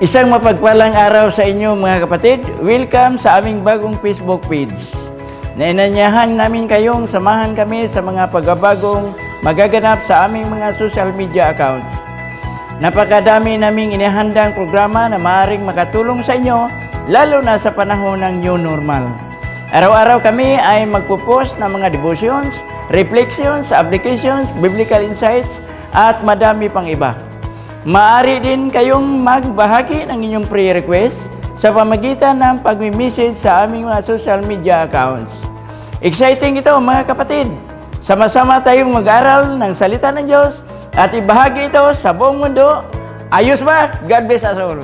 Isang mapagpalang araw sa inyo mga kapatid. Welcome sa aming bagong Facebook page. Nainanyahan namin kayong samahan kami sa mga pagbabagong magaganap sa aming mga social media accounts. Napakadami naming inihandang programa na maaaring makatulong sa inyo, lalo na sa panahon ng new normal. Araw-araw kami ay magpo-post ng mga devotions, reflections, applications, biblical insights, at madami pang iba. Maaari din kayong magbahagi ng inyong prayer request sa pamagitan ng pag-message sa aming mga social media accounts. Exciting ito mga kapatid! Sama-sama tayong mag-aral ng salita ng Diyos at ibahagi ito sa buong mundo. Ayos ba? God bless us all!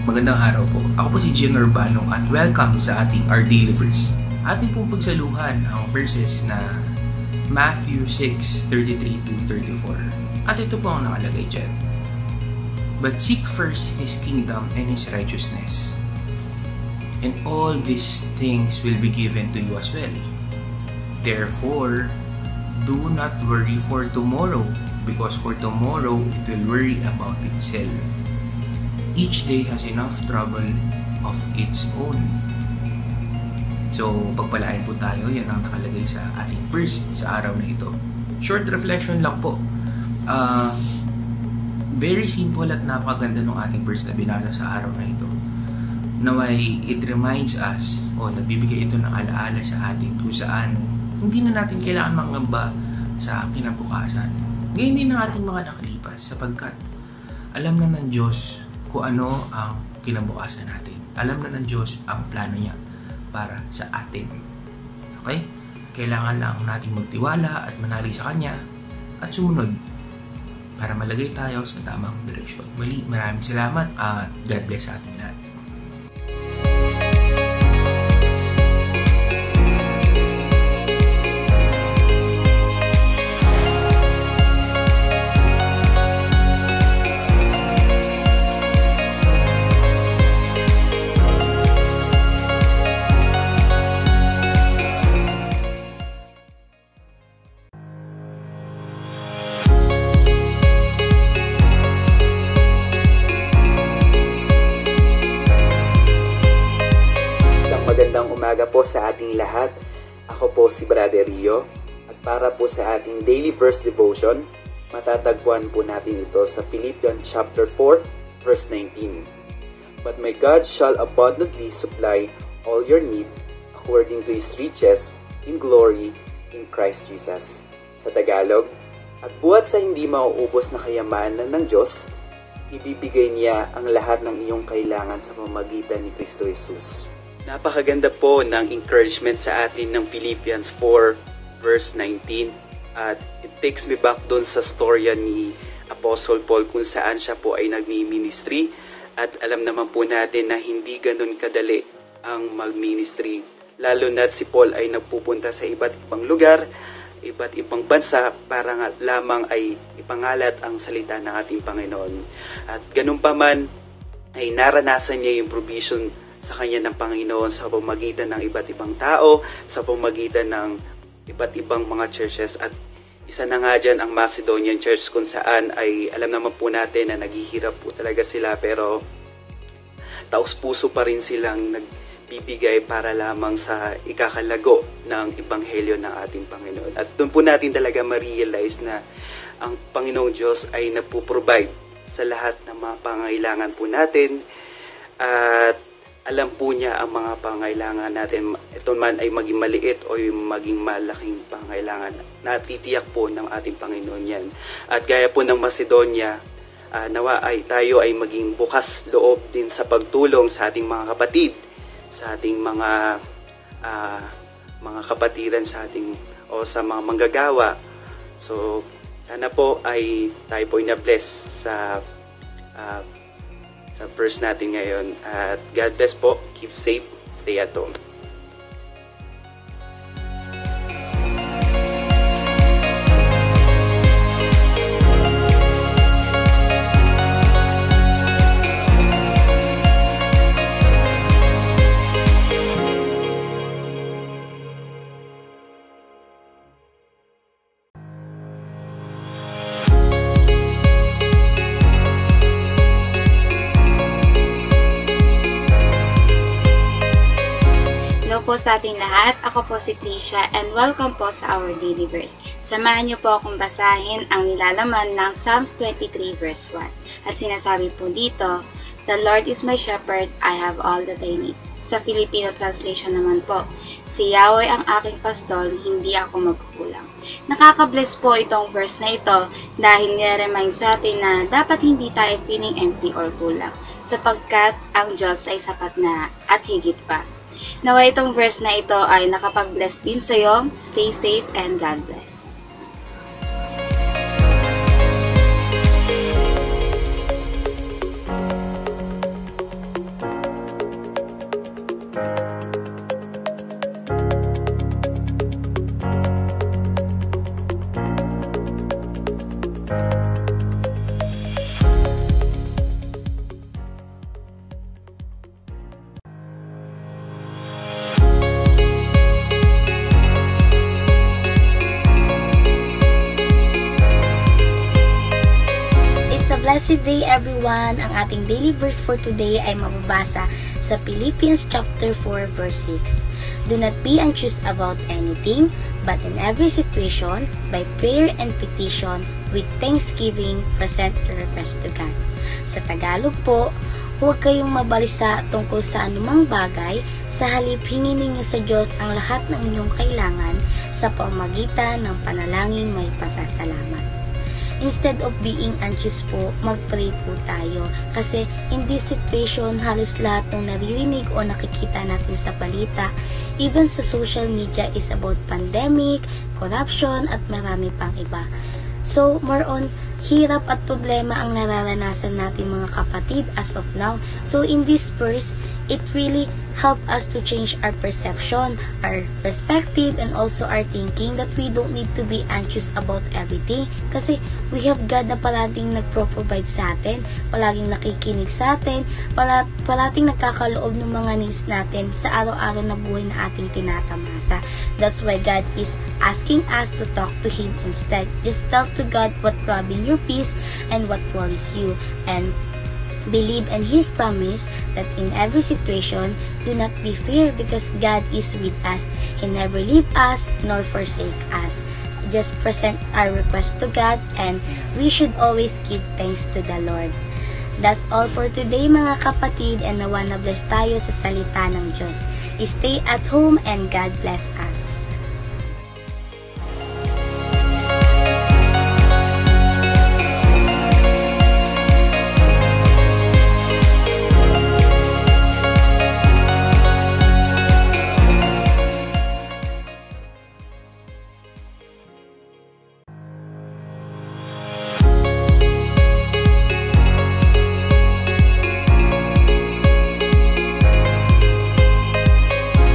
Magandang araw po. Ako po si Gian Urbano at welcome sa ating Our Daily Verse. Ating pong pagsaluhan ang verses na Matthew 6:33-34. At ito po ang nakalagay dyan. But seek first His kingdom and His righteousness, and all these things will be given to you as well. Therefore, do not worry for tomorrow, because for tomorrow it will worry about itself. Each day has enough trouble of its own. So, pagpalain po tayo. Yan ang nakalagay sa ating verse sa araw na ito. Short reflection lang po. Very simple at napakaganda ng ating verse na binasa sa araw na ito. naway it reminds us o nagbibigay ito ng alaala sa atin kung saan hindi na natin kailangan mangamba sa kinabukasan. Ngayon din ng ating mga nakalipas sapagkat alam na ng Diyos kung ano ang kinabukasan natin. Alam na ng Diyos ang plano niya para sa atin. Okay? Kailangan lang nating magtiwala at manalig sa Kanya at sumunod para malagay tayo sa tamang direksyon. Muli, maraming salamat at God bless sa ating lahat. Magandang umaga po sa ating lahat. Ako po si Brother Rio at para po sa ating daily verse devotion, matatagpuan po natin ito sa Philippians chapter 4 verse 19. But my God shall abundantly supply all your need according to His riches in glory in Christ Jesus. Sa Tagalog, at buhat sa hindi mauubos na kayamanan ng Diyos, ibibigay niya ang lahat ng iyong kailangan sa pamamagitan ni Kristo Jesus. Napakaganda po ng encouragement sa atin ng Philippians 4 verse 19 at it takes me back doon sa storya ni Apostle Paul kung saan siya po ay nagmi-ministry at alam naman po natin na hindi ganun kadali ang mag-ministry, lalo na si Paul ay nagpupunta sa iba't ibang lugar, iba't ibang bansa para nga lamang ay ipangalat ang salita ng ating Panginoon. At ganun pa man ay naranasan niya yung provision sa kanya ng Panginoon sa pamamagitan ng iba't ibang tao, sa pamamagitan ng iba't ibang mga churches. At isa na nga dyan ang Macedonian Church kung saan ay alam naman po natin na naghihirap po talaga sila pero taos puso pa rin silang nagbibigay para lamang sa ikakalago ng Ebanghelyo ng ating Panginoon. At doon po natin talaga ma-realize na ang Panginoong Diyos ay nagpo-provide sa lahat ng mga pangailangan po natin at alam po niya ang mga pangailangan natin. Ito man ay maging maliit o maging malaking pangailangan. Natitiyak po ng ating Panginoon yan. At gaya po ng Macedonia, nawa ay tayo ay maging bukas loob din sa pagtulong sa ating mga kapatid, sa ating mga kapatiran sa ating o sa mga manggagawa. So, sana po ay tayo po na-bless sa verse natin ngayon. At God bless po. Keep safe. Stay at home. Po sa ating lahat, ako po si Tricia and welcome po sa our daily verse. Samahan niyo po akong basahin ang nilalaman ng Psalms 23 verse 1. At sinasabi po dito, The Lord is my shepherd, I have all that I need. Sa Filipino translation naman po, si Yahweh ang aking pastol, hindi ako magkukulang. Nakaka-bless po itong verse na ito dahil nire-remind sa atin na dapat hindi tayo feeling empty or kulang sapagkat ang Diyos ay sapat na at higit pa. Nawa itong verse na ito ay nakapag-bless din sa iyo. Stay safe and God bless. Blessed day everyone! Ang ating daily verse for today ay mababasa sa Philippians chapter 4 verse 6. Do not be anxious about anything, but in every situation, by prayer and petition, with thanksgiving, present your request to God. Sa Tagalog po, huwag kayong mabalisa tungkol sa anumang bagay, sa halip hingin ninyo sa Diyos ang lahat ng inyong kailangan sa pamamagitan ng panalangin may pasasalamat. Instead of being anxious po, mag-pray po tayo. Kasi in this situation, halos lahat ng naririnig o nakikita natin sa balita, even sa social media, is about pandemic, corruption, at marami pang iba. So, more on, hirap at problema ang nararanasan natin mga kapatid as of now. So, in this verse, it really help us to change our perception, our perspective, and also our thinking that we don't need to be anxious about everything. Kasi we have God na parating nagpro-provide sa atin, palaging nakikinig sa atin, parating nagkakaloob ng mga needs natin sa araw-araw na buhay na ating tinatamasa. That's why God is asking us to talk to Him instead. Just tell to God what robbing your peace and what worries you, and believe in His promise that in every situation, do not be fear because God is with us. He never leave us nor forsake us. Just present our request to God, and we should always give thanks to the Lord. That's all for today mga kapatid, and nawa na bless tayo sa salita ng Diyos. Stay at home and God bless us.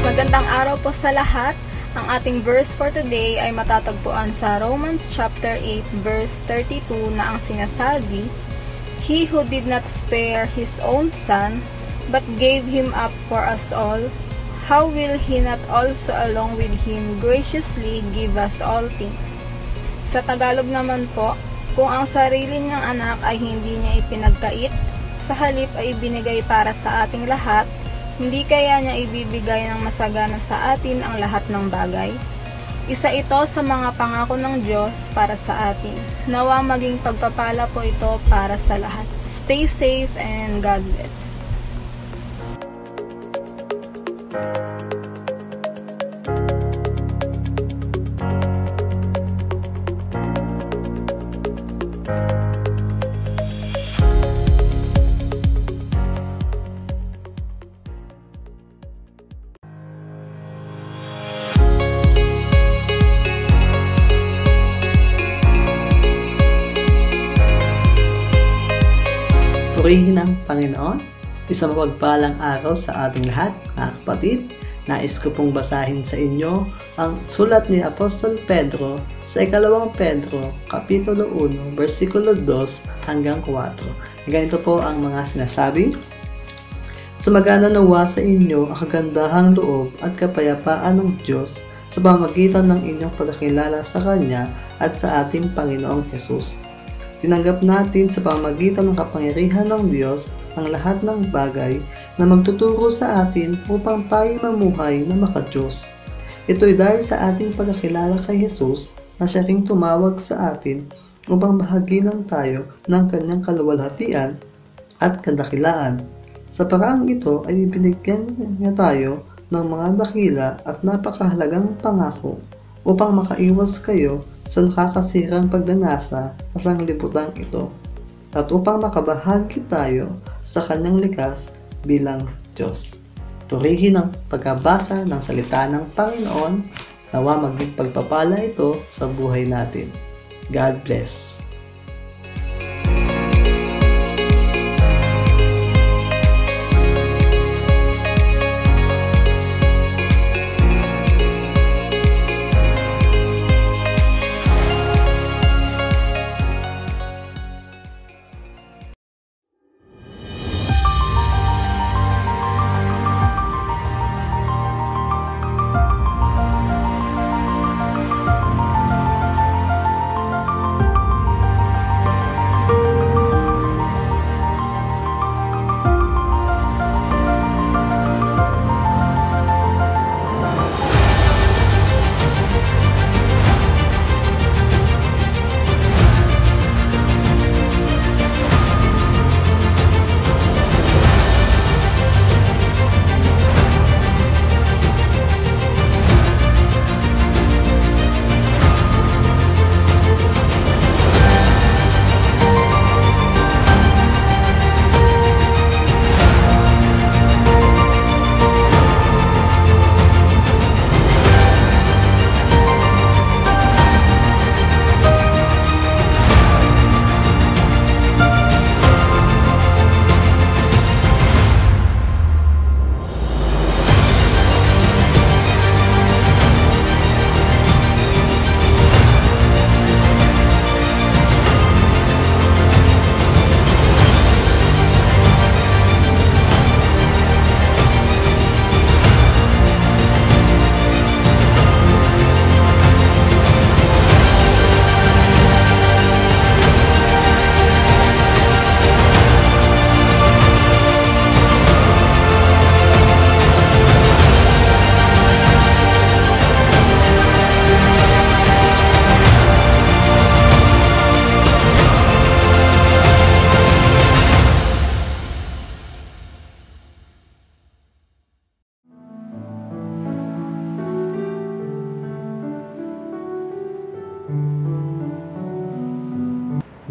Magandang araw po sa lahat. Ang ating verse for today ay matatagpuan sa Romans chapter 8 verse 32 na ang sinasabi, He who did not spare His own Son, but gave Him up for us all, how will He not also along with Him graciously give us all things? Sa Tagalog naman po, kung ang sarili niyang anak ay hindi niya ipinagkait, sa halip ay ibinigay para sa ating lahat, hindi kaya niya ibibigay ng masagana sa atin ang lahat ng bagay? Isa ito sa mga pangako ng Diyos para sa atin. Nawa maging pagpapala po ito para sa lahat. Stay safe and God bless. Purihin ang Panginoon. Isang mapagpalang araw sa ating lahat, mga kapatid. Nais ko pong basahin sa inyo ang sulat ni Apostol Pedro sa 2 Pedro, Kapitulo 1, versikulo 2 hanggang 4. Ganito po ang mga sinasabi. Sumagana nawa sa inyo ang kagandahang loob at kapayapaan ng Diyos sa pamamagitan ng inyong pagkakilala sa Kanya at sa ating Panginoong Hesus. Tinanggap natin sa pamamagitan ng kapangyarihan ng Diyos ang lahat ng bagay na magtuturo sa atin upang tayo mamuhay na maka-Diyos. Ito'y dahil sa ating pagkakilala kay Jesus na siya ring tumawag sa atin upang bahaginan tayo ng kanyang kaluwalhatian at kadakilaan. Sa paraang ito ay ibinigyan niya tayo ng mga dakila at napakahalagang pangako upang makaiwas kayo sa nakakasirang pagdanasa sa sanglibutang ito at upang makabahagi tayo sa kanyang likas bilang Diyos. Purihin ang pagkabasa ng salita ng Panginoon, nawa maging pagpapala ito sa buhay natin. God bless.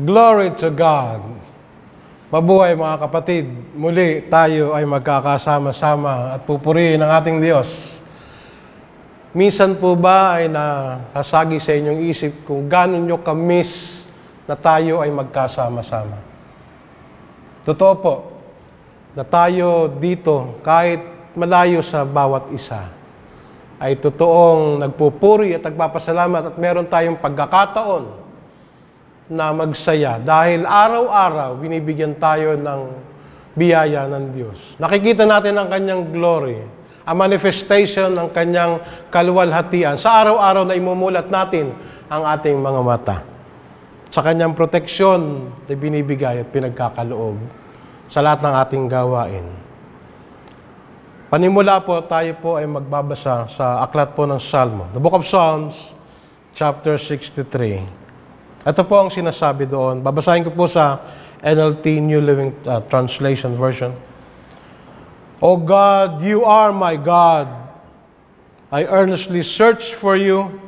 Glory to God! Mabuhay mga kapatid, muli tayo ay magkakasama-sama at pupurihin ang ating Diyos. Minsan po ba ay nasasagi sa inyong isip kung gano'n nyo ka-miss na tayo ay magkasama-sama? Totoo po, na tayo dito kahit malayo sa bawat isa, ay totoong nagpupuri at nagpapasalamat at meron tayong pagkakataon na magsaya dahil araw-araw binibigyan tayo ng biyaya ng Diyos. Nakikita natin ang kanyang glory, ang manifestation ng kanyang kaluwalhatian sa araw-araw na imumulat natin ang ating mga mata. Sa kanyang proteksyon na binibigay at pinagkakaloob sa lahat ng ating gawain. Panimula po, tayo po ay magbabasa sa aklat po ng Salmo. The Book of Psalms, chapter 63. Ito po ang sinasabi doon. Babasahin ko po sa NLT, New Living Translation version. O God, you are my God. I earnestly search for you.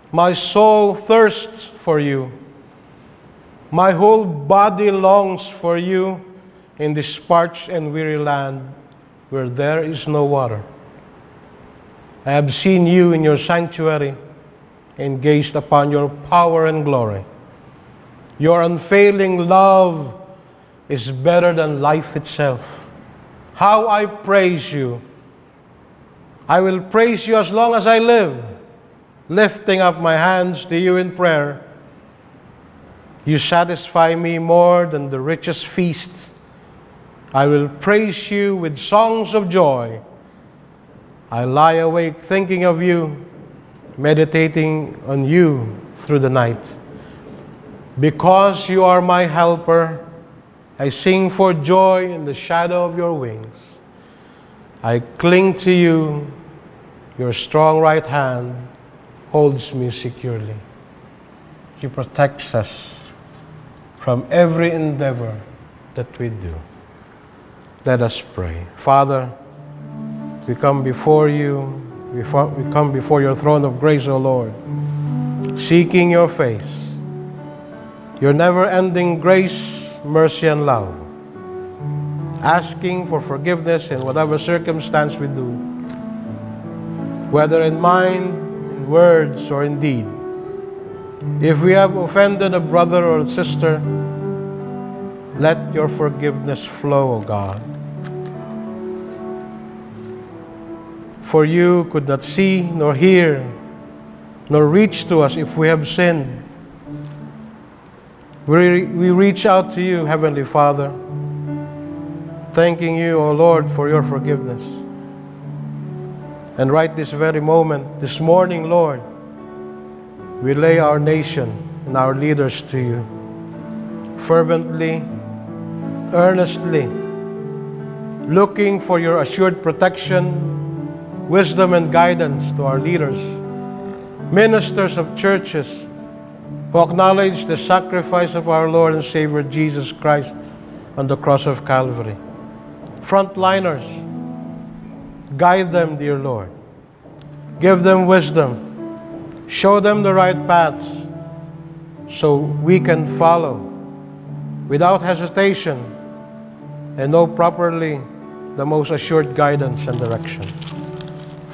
My soul thirsts for you. My whole body longs for you in this parched and weary land where there is no water. I have seen you in your sanctuary and gazed upon your power and glory. Your unfailing love is better than life itself. How I praise you. I will praise you as long as I live, lifting up my hands to you in prayer. You satisfy me more than the richest feast. I will praise you with songs of joy. I lie awake thinking of you, meditating on you through the night. Because you are my helper, I sing for joy in the shadow of your wings. I cling to you, your strong right hand holds me securely. He protects us from every endeavor that we do. Let us pray. Father, we come before you. We come before your throne of grace, O Lord, seeking your face, your never-ending grace, mercy, and love, asking for forgiveness in whatever circumstance we do, whether in mind, in words, or in deed. If we have offended a brother or a sister, let your forgiveness flow, O God. For you could not see, nor hear, nor reach to us if we have sinned. We reach out to you, Heavenly Father, thanking you, O Lord, for your forgiveness. And right this very moment, this morning, Lord, we lay our nation and our leaders to you, fervently, earnestly, looking for your assured protection, wisdom, and guidance to our leaders, ministers of churches who acknowledge the sacrifice of our Lord and Savior Jesus Christ on the cross of Calvary. Frontliners, guide them, dear Lord. Give them wisdom. Show them the right paths so we can follow without hesitation and know properly the most assured guidance and direction.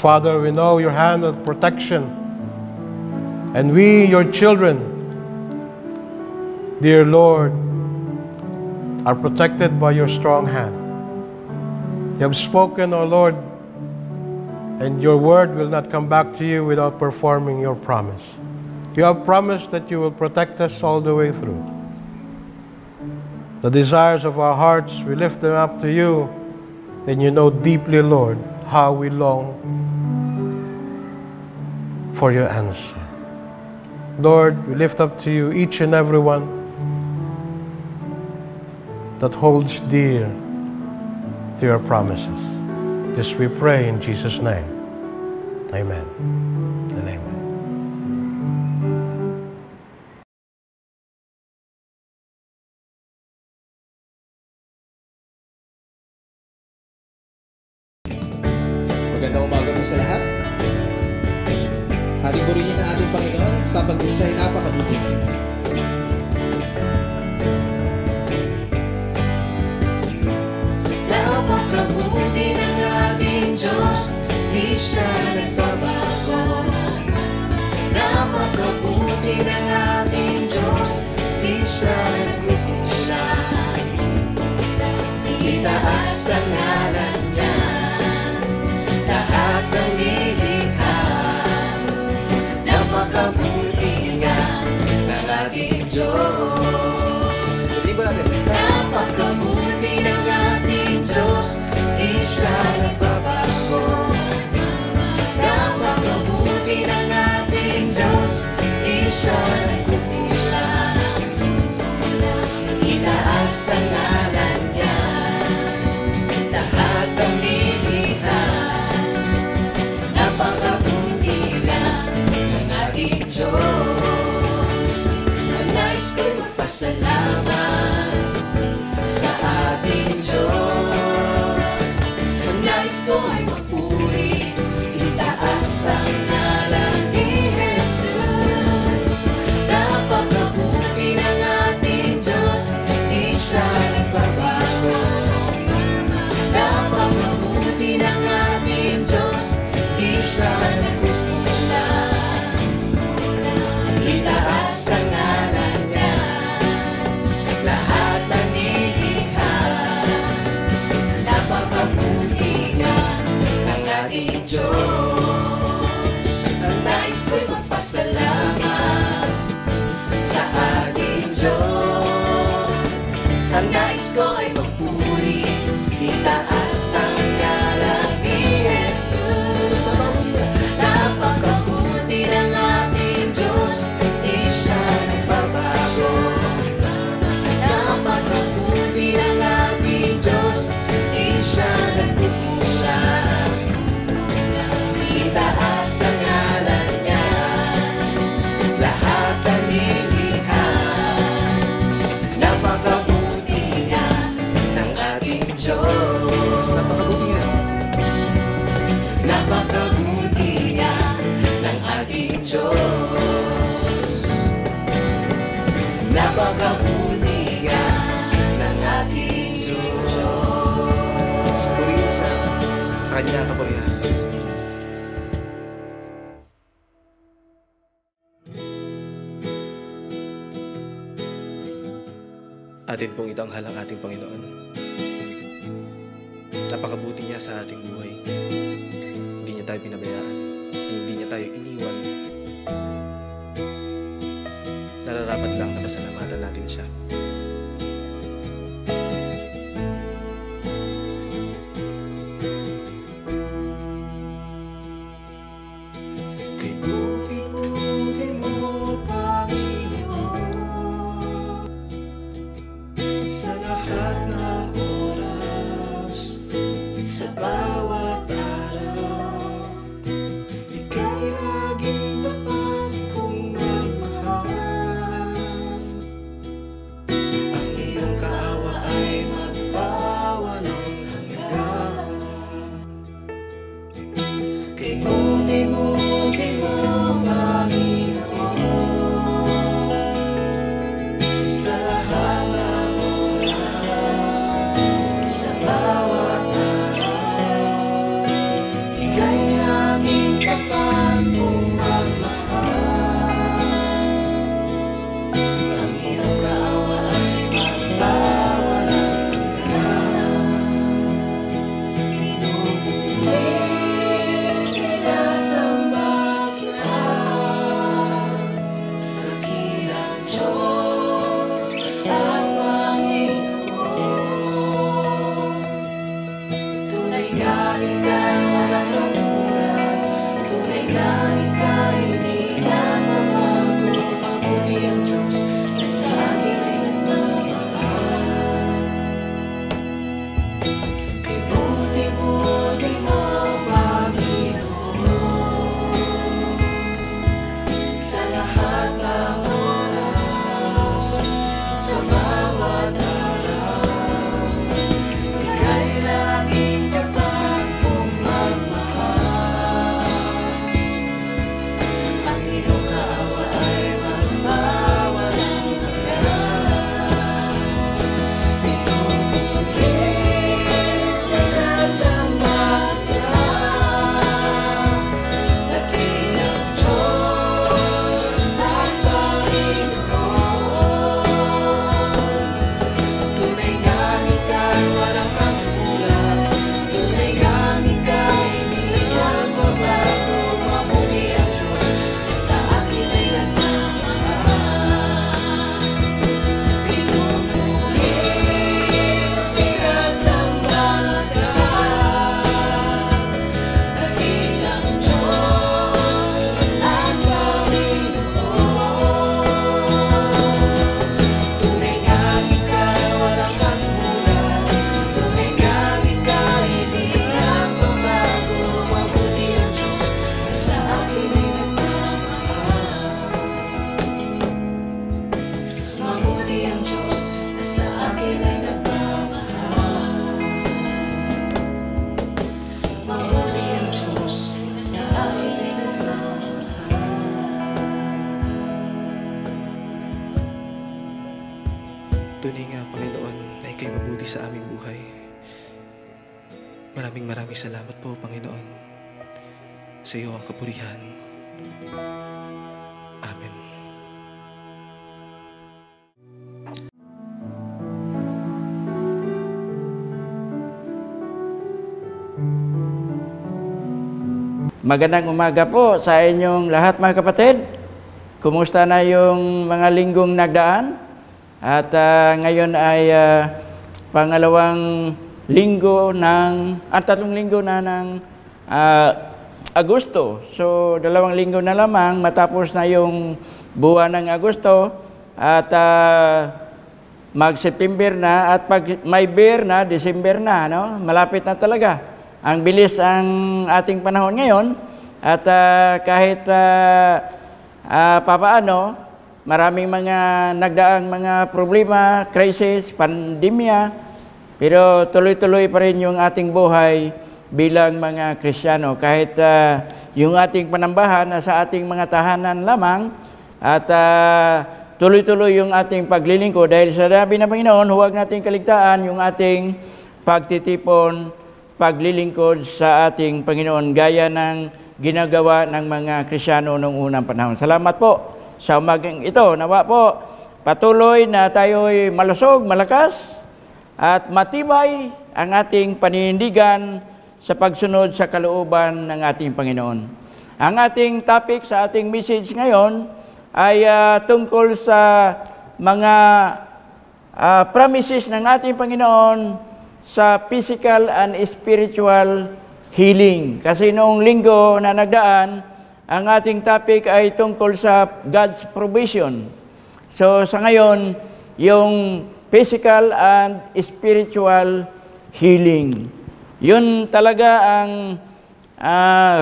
Father, we know your hand of protection, and we, your children, dear Lord, are protected by your strong hand. You have spoken, O Lord, and your word will not come back to you without performing your promise. You have promised that you will protect us all the way through. The desires of our hearts, we lift them up to you, and you know deeply, Lord, how we long for your answer. Lord, we lift up to you each and every one that holds dear to your promises. This we pray in Jesus' name. Amen and amen. Magandang umaga po sa lahat. Ating purihin ang ating Panginoon sapagkat siya'y napakabuti. Napakabuti ng ating Diyos, di siya nagbabago. Napakabuti ng ating Diyos, di siya nagkukulang. Itaas ang ngalan niya, lahat ng nilikha. Napakabuti nga ng ating Diyos. Di ba natin? Napakabuti ng ating Diyos, di siya nagbabago. Napakabuti ng ating Diyos, di siya nagkukulang. Itaas ang ngalan niya, lahat ng nilikha. Napakabuti nga ng ating Diyos. Ang nais ko'y magpasalamat sa ating Diyos. Ang nais ko'y magpuri, itaas ang ngalan ni Jesus. Napakabuti ng ating Diyos, di siya nagbabago. Napakabuti ng ating Diyos, di siya nagkukulang. Itaas ang ngalan niya, lahat ng nilikha. Napakabuti nga ng ating Diyos. Ang nais ko'y magpasalamat sa ating Diyos. Ang nais ko ay magpuri, itaas ang ngalan ni Jesus. Napakabuti ng ating Diyos, di siya nagbabago. Napakabuti ng ating Diyos, di siya nagkukulang. Itaas ang ngalan niya, lahat ng nilikha. Napakabuti nga ng ating Diyos. Napakabuti nga. Napakabuti nga ng ating Diyos. Napakabuti nga ng ating Diyos. Purihin sa Kanya kapurihan. Atin pong itanghal ang ating Panginoon. Napakabuti niya sa ating buhay. Hindi niya tayo binabayaan, hindi niya tayo iniwan. Nararapat lang na pasalamatan natin siya. Kay buti-buti mo, Panginoon, sa lahat ng oras, sa bawat araw, ika'y laging tapat kong magmahal. Ang iyong kaawa ay magpawalang hanggan. Kay buti-buti mo, Panginoon, sa lahat ng oras, sa bawat araw, ika'y laging tapat kong magmahal. Ang iyong kaawa ay magpawalang hanggan. Inubulit sinasamba lang, dakilang Diyos ang Panginoon. Tunay nga ika'y walang katulad, tunay nga ika'y hindi nagbabago. Mabuti ang Diyos na sa atin ay nagmamahal. Kay buti-buti mo, Panginoon, sa lahat ng oras, sa bawat araw, ika'y laging tapat kong magmahal. Ang iyong kaawa ay magpawalang hanggan. Inubulit sila Tunay nga, Panginoon, na ika'y mabuti sa aming buhay. Maraming salamat po, Panginoon. Sa iyo ang kapurihan. Amen. Magandang umaga po sa inyong lahat, mga kapatid. Kumusta na yung mga linggong nagdaan? At ngayon ay pangalawang linggo tatlong linggo na ng Agosto. So, 2 linggo na lamang matapos na yung buwan ng Agosto at mag-September na at pag may beer na, December na, no? Malapit na talaga. Ang bilis ang ating panahon ngayon at kahit papaano, maraming mga nagdaang mga problema, crisis, pandemya, pero tuloy-tuloy pa rin yung ating buhay bilang mga Kristiyano. Kahit yung ating panambahan na sa ating mga tahanan lamang at tuloy-tuloy yung ating paglilingkod dahil sa sabi ng Panginoon, huwag nating kaligtaan yung ating pagtitipon, paglilingkod sa ating Panginoon gaya ng ginagawa ng mga Kristiyano noong unang panahon. Salamat po sa umagang ito. Nawa po patuloy na tayo'y malusog, malakas at matibay ang ating paninindigan sa pagsunod sa kalooban ng ating Panginoon. Ang ating topic sa ating message ngayon ay tungkol sa mga promises ng ating Panginoon sa physical and spiritual healing. Kasi noong linggo na nagdaan, ang ating topic ay tungkol sa God's provision. So sa ngayon, yung physical and spiritual healing. Yun talaga ang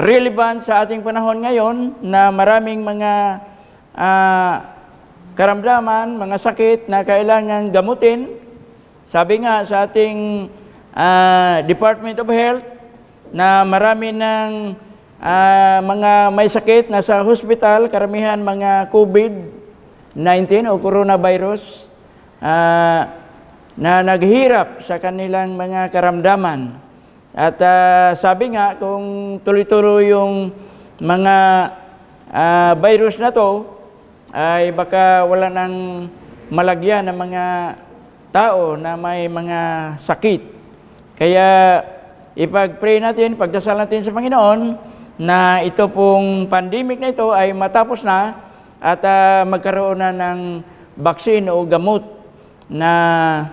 relevant sa ating panahon ngayon na maraming mga karamdaman, mga sakit na kailangan gamutin. Sabi nga sa ating Department of Health na marami ng mga may sakit na sa hospital, karamihan mga COVID-19 o coronavirus na naghihirap sa kanilang mga karamdaman. At sabi nga kung tuloy-tuloy yung mga virus na to ay baka wala nang malagyan ng mga tao na may mga sakit. Kaya ipag-pray natin, pagdasal natin sa Panginoon na ito pong pandemic na ito ay matapos na at magkaroon na ng vaccine o gamot na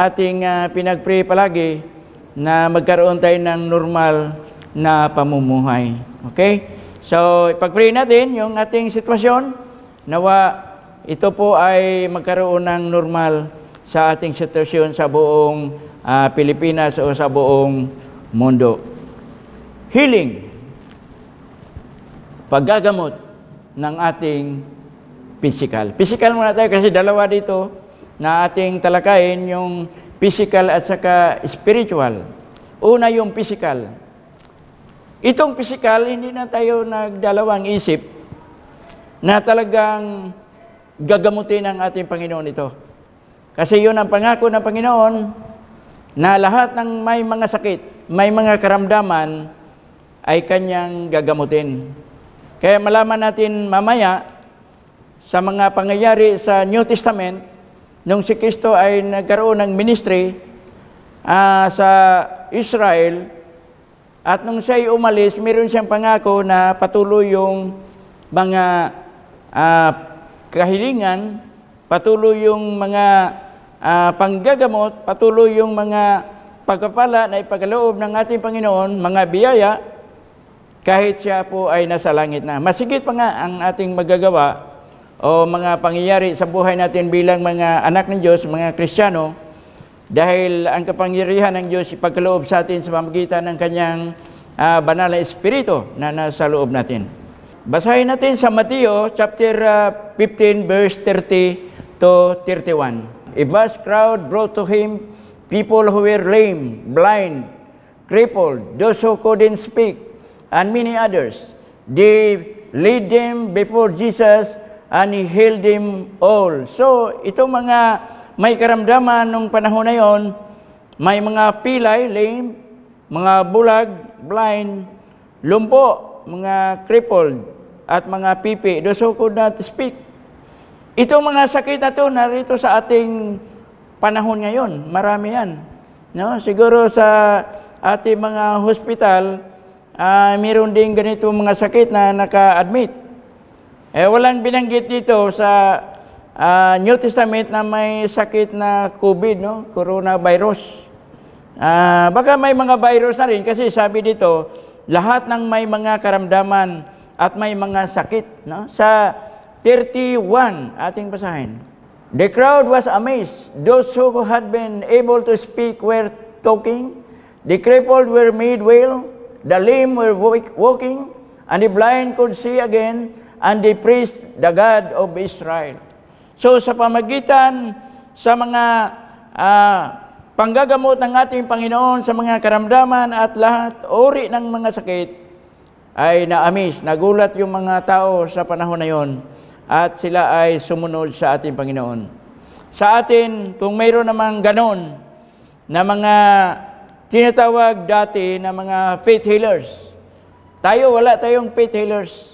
ating pinag-pray palagi na magkaroon tayo ng normal na pamumuhay. Okay? So, ipag-pray natin yung ating sitwasyon nawa ito po ay magkaroon ng normal sa ating sitwasyon sa buong Pilipinas o sa buong mundo. Healing. Paggagamot ng ating physical. Physical muna tayo kasi dalawa dito na ating talakayin, yung physical at saka spiritual. Una yung physical. Itong physical, hindi na tayo nagdalawang isip na talagang gagamutin ng ating Panginoon ito. Kasi yun ang pangako ng Panginoon na lahat ng may mga sakit, may mga karamdaman ay Kanyang gagamutin. Kaya malaman natin mamaya sa mga pangyayari sa New Testament, nung si Kristo ay nagkaroon ng ministry sa Israel, at nung siya'y umalis, meron siyang pangako na patuloy yung mga kahilingan, patuloy yung mga panggagamot, patuloy yung mga pagpapala na ipagkaloob ng ating Panginoon, mga biyaya, kahit siya po ay nasa langit na. Masigit pa nga ang ating magagawa o mga pangyayari sa buhay natin bilang mga anak ng Diyos, mga Kristiyano, dahil ang kapangyarihan ng Diyos ipagkaloob sa atin sa pamamagitan ng Kanyang banal na Espiritu na nasa loob natin. Basahin natin sa Mateo chapter 15 verse 30 to 31. A vast crowd brought to him people who were lame, blind, crippled, those who couldn't speak, and many others. They laid them before Jesus and He healed them all. So, itong mga may karamdaman nung panahon na yon, may mga pilay, lame, mga bulag, blind, lumpo, mga crippled, at mga pipi, those who could not speak. Itong mga sakit na ito, narito sa ating panahon ngayon, marami yan. No? Siguro sa ating mga hospital, mayroon din ganito mga sakit na naka-admit. Walang binanggit dito sa New Testament na may sakit na COVID, no? Coronavirus. Baka may mga virus na rin kasi sabi dito, lahat ng may mga karamdaman at may mga sakit. No? Sa 31, ating basahin. The crowd was amazed. Those who had been able to speak were talking. The crippled were made well. The lame were walking. And the blind could see again. And they praised the God of Israel. So sa pamagitan sa mga panggagamot ng ating Panginoon sa mga karamdaman at lahat uri ng mga sakit, ay na-amaze, nagulat yung mga tao sa panahon na yon. At sila ay sumunod sa ating Panginoon. Sa atin, kung mayroon namang ganon na mga tinatawag dati na mga faith healers, tayo wala tayong faith healers.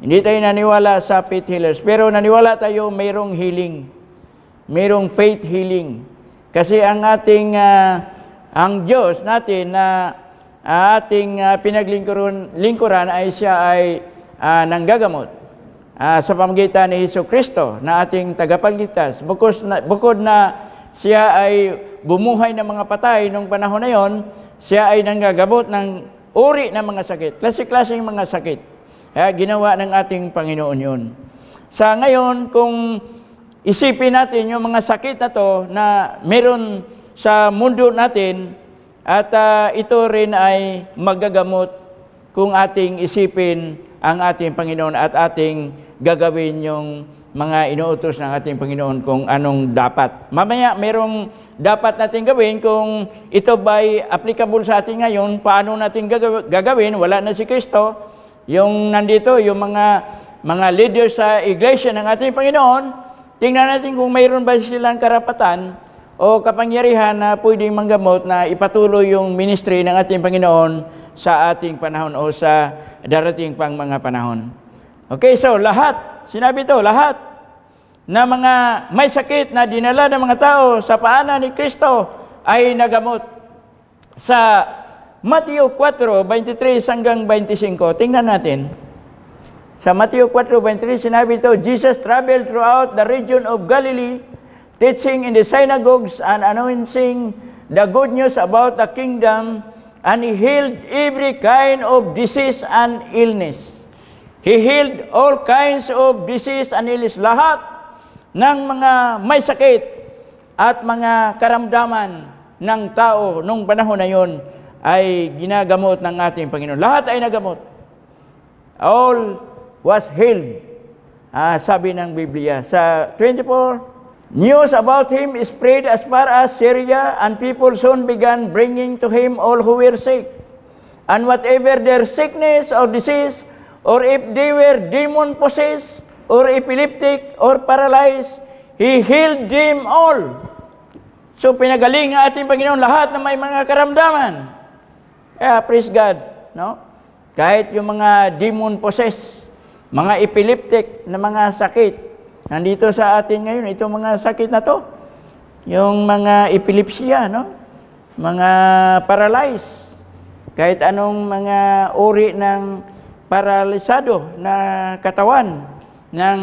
Hindi tayo naniwala sa faith healers. Pero naniwala tayo mayroong healing. Mayroong faith healing. Kasi ang ating, ang Diyos natin na ating pinaglingkuran ay siya ay nanggagamot. Sa pamamagitan ni Jesucristo na ating tagapagligtas. Bukod na siya ay bumuhay ng mga patay nung panahon na yon, siya ay nanggagamot ng uri ng mga sakit. Klase-klaseng mga sakit. Ginawa ng ating Panginoon yun. Sa ngayon, kung isipin natin yung mga sakit na to na meron sa mundo natin at ito rin ay magagamot kung ating isipin ang ating Panginoon at ating gagawin yung mga inuutos ng ating Panginoon kung anong dapat. Mamaya, merong dapat natin gawin kung ito ba'y applicable sa atin ngayon, paano natin gagawin, wala na si Kristo. Yung nandito, yung mga leaders sa iglesia ng ating Panginoon, tingnan natin kung mayroon ba silang karapatan o kapangyarihan na pwedeng manggamot na ipatuloy yung ministry ng ating Panginoon sa ating panahon o sa darating pang mga panahon. Okay, so lahat, sinabi ito, lahat na mga may sakit na dinala ng mga tao sa paanan ni Kristo ay nagamot. Sa Matthew 4:23 hanggang 25, tingnan natin. Sa Matthew 4:23, sinabi ito, Jesus traveled throughout the region of Galilee, teaching in the synagogues and announcing the good news about the kingdom, and He healed every kind of disease and illness. He healed all kinds of disease and illness. Lahat ng mga may sakit at mga karamdaman ng tao nung panahon na yon ay ginagamot ng ating Panginoon. Lahat ay nagamot. All was healed. Sabi ng Biblia. Sa 24, news about Him spread as far as Syria, and people soon began bringing to Him all who were sick. And whatever their sickness or disease, or if they were demon-possessed, or epileptic, or paralyzed, He healed them all. So pinagaling ang ating Panginoon lahat na may mga karamdaman. Praise God. No? Kahit yung mga demon-possessed, mga epileptic na mga sakit, nandito sa atin ngayon, itong mga sakit na to, yung mga epilepsya, no? Mga paralyzed, kahit anong mga uri ng paralisado na katawan ng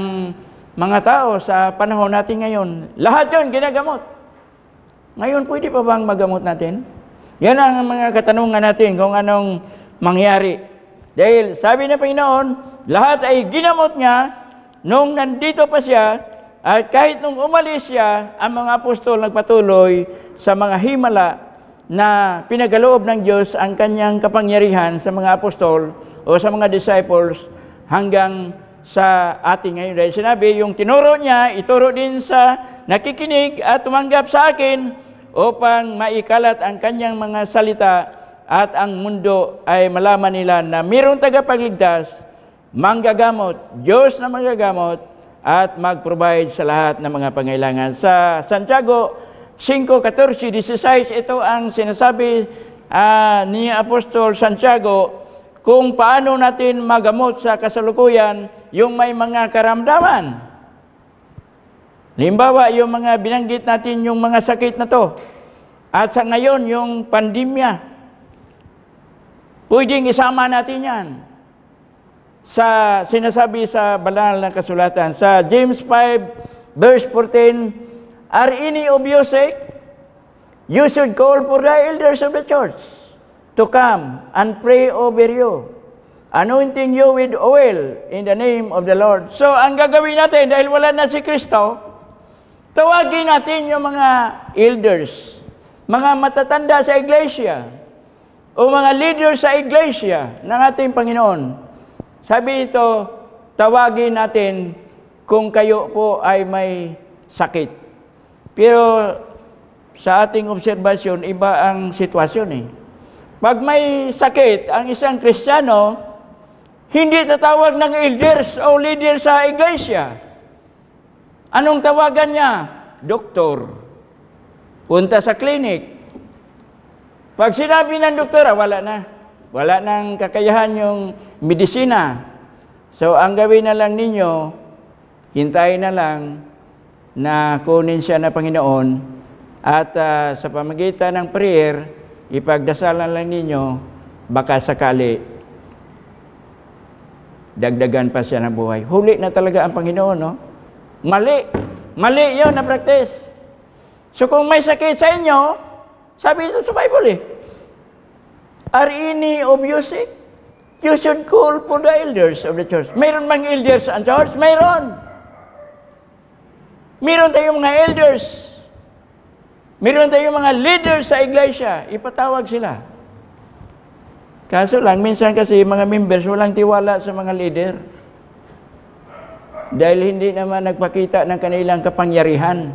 mga tao sa panahon natin ngayon. Lahat yun ginagamot. Ngayon, pwede pa bang magamot natin? Yan ang mga katanungan natin kung anong mangyari. Dahil sabi ng Panginoon, lahat ay ginamot niya nung nandito pa siya, at kahit nung umalis siya, ang mga apostol nagpatuloy sa mga himala na pinagaloob ng Diyos ang kanyang kapangyarihan sa mga apostol o sa mga disciples hanggang sa ating ngayon. Dahil sinabi, yung tinuro niya, ituro din sa nakikinig at tumanggap sa akin upang maikalat ang kanyang mga salita at ang mundo ay malaman nila na mayroong tagapagligtas, manggagamot, Diyos na manggagamot, at mag-provide sa lahat ng mga pangailangan. Sa Santiago 5:14-16, ito ang sinasabi ni Apostol Santiago kung paano natin magamot sa kasalukuyan yung may mga karamdaman. Halimbawa, yung mga binanggit natin, yung mga sakit na to. At sa ngayon, yung pandemya, pwedeng isama natin yan sa sinasabi sa banal na kasulatan. Sa James 5:14, are any of you sick? You should call for the elders of the church to come and pray over you, anointing you with oil in the name of the Lord. So, ang gagawin natin, dahil wala na si Kristo, tawagin natin yung mga elders, mga matatanda sa iglesia, o mga leaders sa iglesia ng ating Panginoon. Sabi ito, tawagin natin kung kayo po ay may sakit. Pero sa ating obserbasyon, iba ang sitwasyon eh. Pag may sakit, ang isang Kristiyano, hindi tatawag ng elders o leader sa iglesia. Anong tawagan niya? Doktor. Punta sa klinik. Pag sinabi ng doktora, wala na. Wala nang kakayahan yung medisina. So, ang gawin na lang ninyo, hintayin na lang na kunin siya na Panginoon at sa pamagitan ng prayer, ipagdasalan lang ninyo, baka sakali, dagdagan pa siya ng buhay. Huli na talaga ang Panginoon, no? Mali. Mali yun na practice. So kung may sakit sa inyo, sabi ito sa Bible eh, are any of you sick? You should call for the elders of the church. Mayroon bang elders sa church? Mayroon. Mayroon tayong mga elders. Mayroon tayong mga leaders sa iglesia. Ipatawag sila. Kaso lang, minsan kasi mga members walang tiwala sa mga leader. Dahil hindi naman nagpakita ng kanilang kapangyarihan.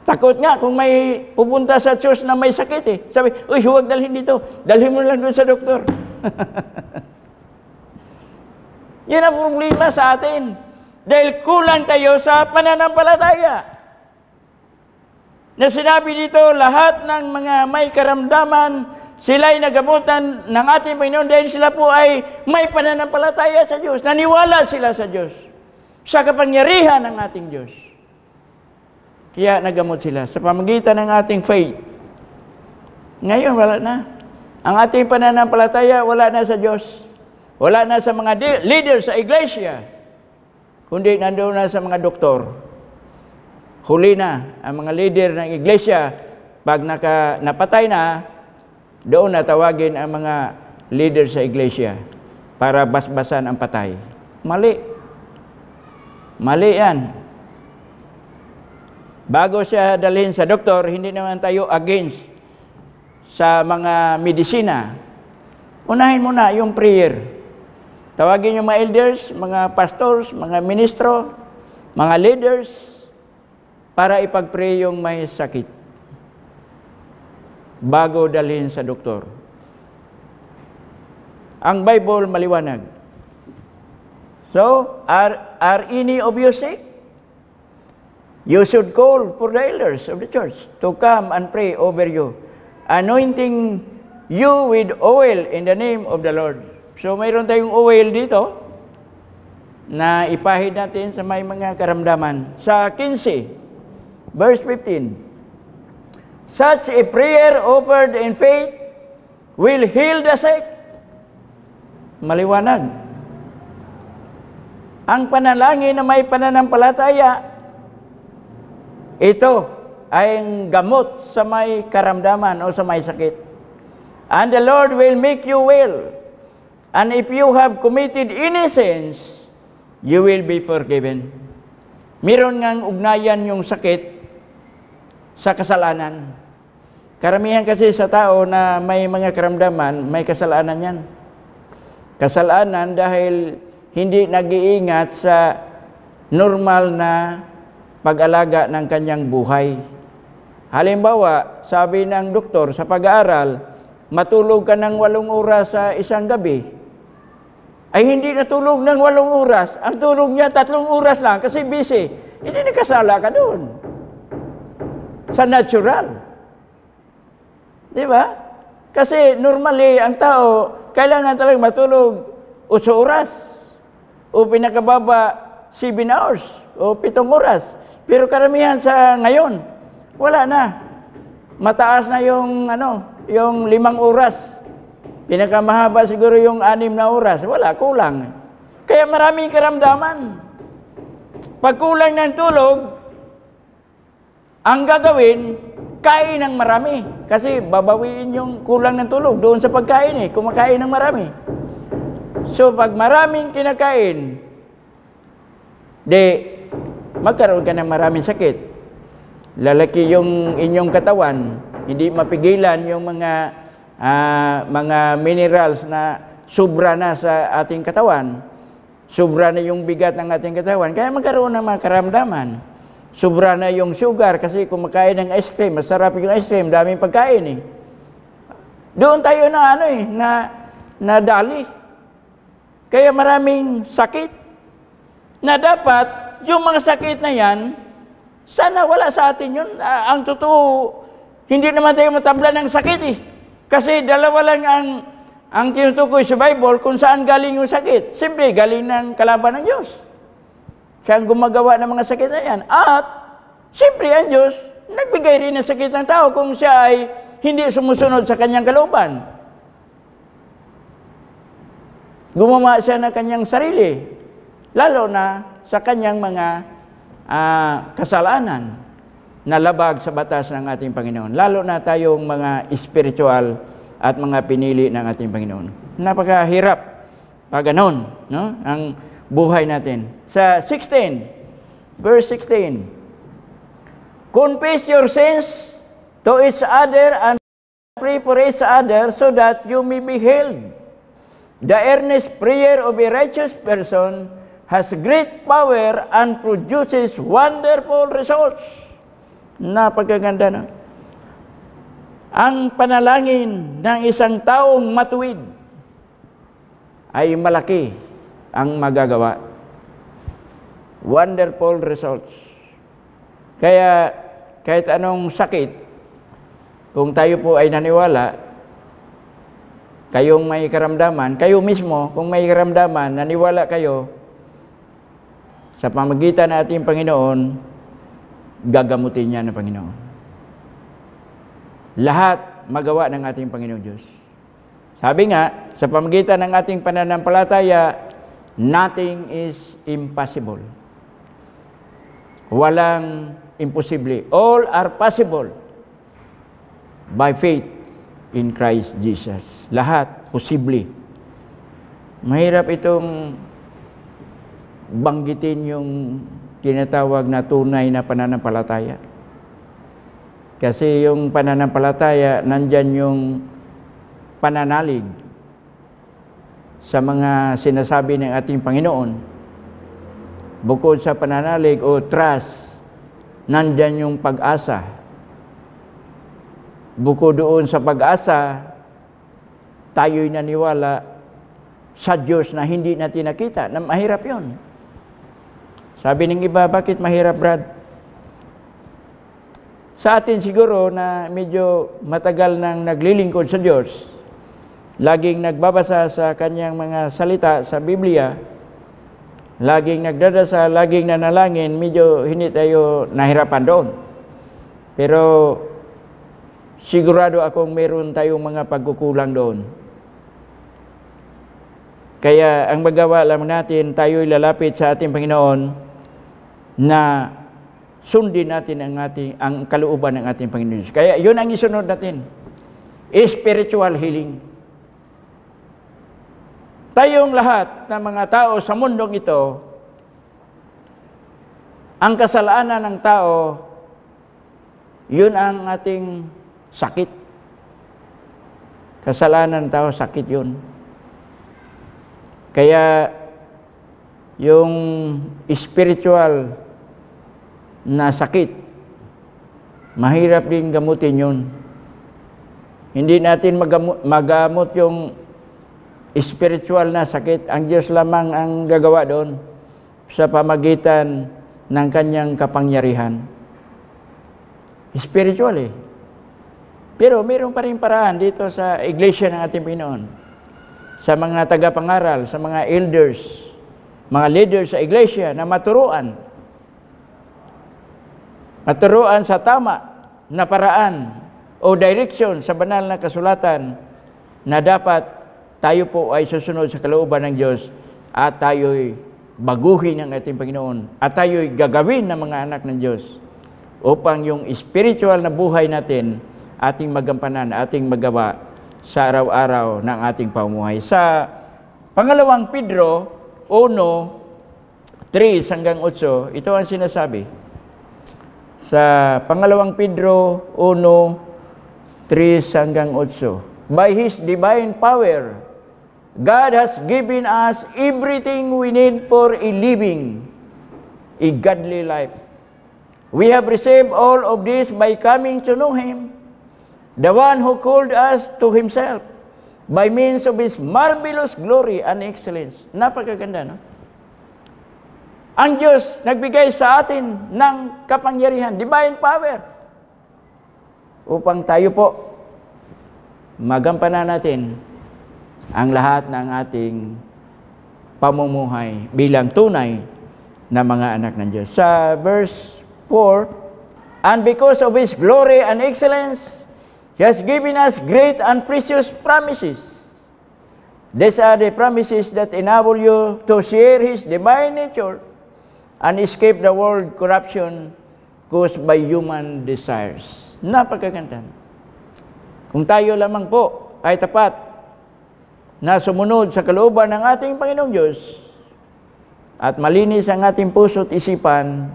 Takot nga kung may pupunta sa church na may sakit eh. Sabi, uy, huwag dalhin dito. Dalhin mo lang doon sa doktor. Yan ang problema sa atin. Dahil kulang tayo sa pananampalataya. Na sinabi dito, lahat ng mga may karamdaman, sila'y nagamutan ng ating Panginoon dahil sila po ay may pananampalataya sa Diyos. Naniwala sila sa Diyos. Sa kapangyarihan ng ating Diyos. Kaya nagamot sila sa pamagitan ng ating faith. Ngayon, wala na. Ang ating pananampalataya, wala na sa Diyos. Wala na sa mga leaders sa iglesia. Kundi nandoon na sa mga doktor. Huli na ang mga leader ng iglesia. Pag napatay na, doon na tawagin ang mga leader sa iglesia para basbasan ang patay. Mali. Mali yan. Bago siya dalhin sa doktor, hindi naman tayo against sa mga medisina. Unahin muna yung prayer. Tawagin yung mga elders, mga pastors, mga ministro, mga leaders, para ipag-pray yung may sakit. Bago dalhin sa doktor. Ang Bible maliwanag. So, are any of you sick? You should call for the elders of the church to come and pray over you, anointing you with oil in the name of the Lord. So, mayroon tayong oil dito na ipahid natin sa may mga karamdaman. Sa 15, verse 15, such a prayer offered in faith will heal the sick. Maliwanag. Ang panalangin na may pananampalataya, ito ay gamot sa may karamdaman o sa may sakit. And the Lord will make you well. And if you have committed any sins, you will be forgiven. Meron ngang ugnayan yung sakit sa kasalanan. Karamihan kasi sa tao na may mga karamdaman, may kasalanan yan. Kasalanan dahil hindi nag-iingat sa normal na pag-alaga ng kanyang buhay. Halimbawa, sabi ng doktor sa pag-aaral, matulog ka ng 8 oras sa isang gabi. ay hindi natulog ng 8 oras. Ang tulog niya 3 oras lang kasi busy. Hindi nakasala ka doon. Sa natural. Di ba? Kasi normally, ang tao, kailangan talagang matulog 8 oras. O pinakababa 7 hours. O 7 oras. Pero karamihan sa ngayon, wala na. Mataas na yung, yung 5 oras. Pinakamahaba siguro yung 6 na oras. Wala, kulang. Kaya maraming karamdaman. Pag kulang ng tulog, ang gagawin, kain ng marami. Kasi babawiin yung kulang ng tulog doon sa pagkain kumakain ng marami. So pag maraming kinakain, magkaroon ka ng maraming sakit. Lalaki yung inyong katawan, hindi mapigilan yung mga minerals na sobra na sa ating katawan. Sobra na yung bigat ng ating katawan. Kaya magkaroon ng mga karamdaman. Sobra na yung sugar kasi kumakain ng ice cream. Masarap yung ice cream. Daming pagkain Doon tayo na nadali. Kaya maraming sakit. Na dapat, yung mga sakit na yan, sana wala sa atin yun. Ang totoo, hindi naman tayo matabla ng sakit Kasi dalawa lang ang tinutukoy sa Bible kung saan galing yung sakit. Siyempre, galing ng kalaban ng Diyos. Siya ang gumagawa ng mga sakit na yan. At, siyempre, ang Diyos, nagbigay rin ng sakit ng tao kung siya ay hindi sumusunod sa kanyang kalooban. Gumawa siya ng kanyang sarili, lalo na sa kanyang mga kasalanan na labag sa batas ng ating Panginoon. Lalo na tayong mga spiritual at mga pinili ng ating Panginoon. Napakahirap pag ganon, ang buhay natin. Sa 16, verse 16, confess your sins to each other and pray for each other so that you may be healed. The earnest prayer of a righteous person has great power and produces wonderful results. Napakaganda na. Ang panalangin ng isang taong matuwid ay malaki ang magagawa. Wonderful results. Kaya kahit anong sakit, kung tayo po ay naniwala, kayong may karamdaman, kayo mismo, kung may karamdaman, naniwala kayo, sa pamagitan ng ating Panginoon, gagamutin niya ng Panginoon. Lahat magawa ng ating Panginoon Diyos. Sabi nga, sa pamagitan ng ating pananampalataya, nothing is impossible. Walang imposible. All are possible by faith in Christ Jesus. Lahat posible. Mahirap itong banggitin yung tinatawag na tunay na pananampalataya. Kasi yung pananampalataya, nandyan yung pananalig sa mga sinasabi ng ating Panginoon. Bukod sa pananalig o trust, nandyan yung pag-asa. Bukod doon sa pag-asa, tayo'y naniwala sa Diyos na hindi natin nakita. Na mahirap yun. Sabi ng iba, bakit mahirap, Brad? Sa atin siguro na medyo matagal nang naglilingkod sa Diyos, laging nagbabasa sa kanyang mga salita sa Biblia, laging nagdadasal, laging nanalangin, medyo hindi tayo nahirapan doon. Pero sigurado akong meron tayong mga pagkukulang doon. Kaya ang magawa lang natin, tayo'y lalapit sa ating Panginoon na sundin natin ang kalooban ng ating Panginoon Diyos. Kaya yun ang isunod natin. Spiritual healing. Tayong lahat ng mga tao sa mundong ito, ang kasalanan ng tao, yun ang ating sakit. Kasalanan ng tao, sakit yun. Kaya yung spiritual na sakit, mahirap din gamutin yun. Hindi natin magamot yung spiritual na sakit. Ang Diyos lamang ang gagawa doon sa pamagitan ng kanyang kapangyarihan. Spiritual eh. Pero mayroon pa rin paraan dito sa iglesia ng ating Panginoon. Sa mga tagapangaral, sa mga elders, mga leaders sa iglesia na maturuan sa tama na paraan o direction sa banal na kasulatan na dapat tayo po ay susunod sa kalooban ng Diyos at tayo'y baguhin ng ating Panginoon at tayo'y gagawin ng mga anak ng Diyos upang yung spiritual na buhay natin ating magampanan, ating magawa sa araw-araw ng ating pamumuhay. Sa pangalawang Pedro 1:3-8, ito ang sinasabi. Sa pangalawang Pedro 1:3-8, by His divine power, God has given us everything we need for a living, a godly life. We have received all of this by coming to know Him, the one who called us to Himself, by means of His marvelous glory and excellence. Napakaganda, no? Ang Diyos nagbigay sa atin ng kapangyarihan, divine power, upang tayo po magampanan natin ang lahat ng ating pamumuhay bilang tunay na mga anak ng Diyos. Sa verse 4, and because of His glory and excellence, He has given us great and precious promises. These are the promises that enable you to share His divine nature and escape the world corruption caused by human desires. Napakaganda. Kung tayo lamang po ay tapat na sumunod sa kalooban ng ating Panginoong Diyos at malinis ang ating puso at isipan,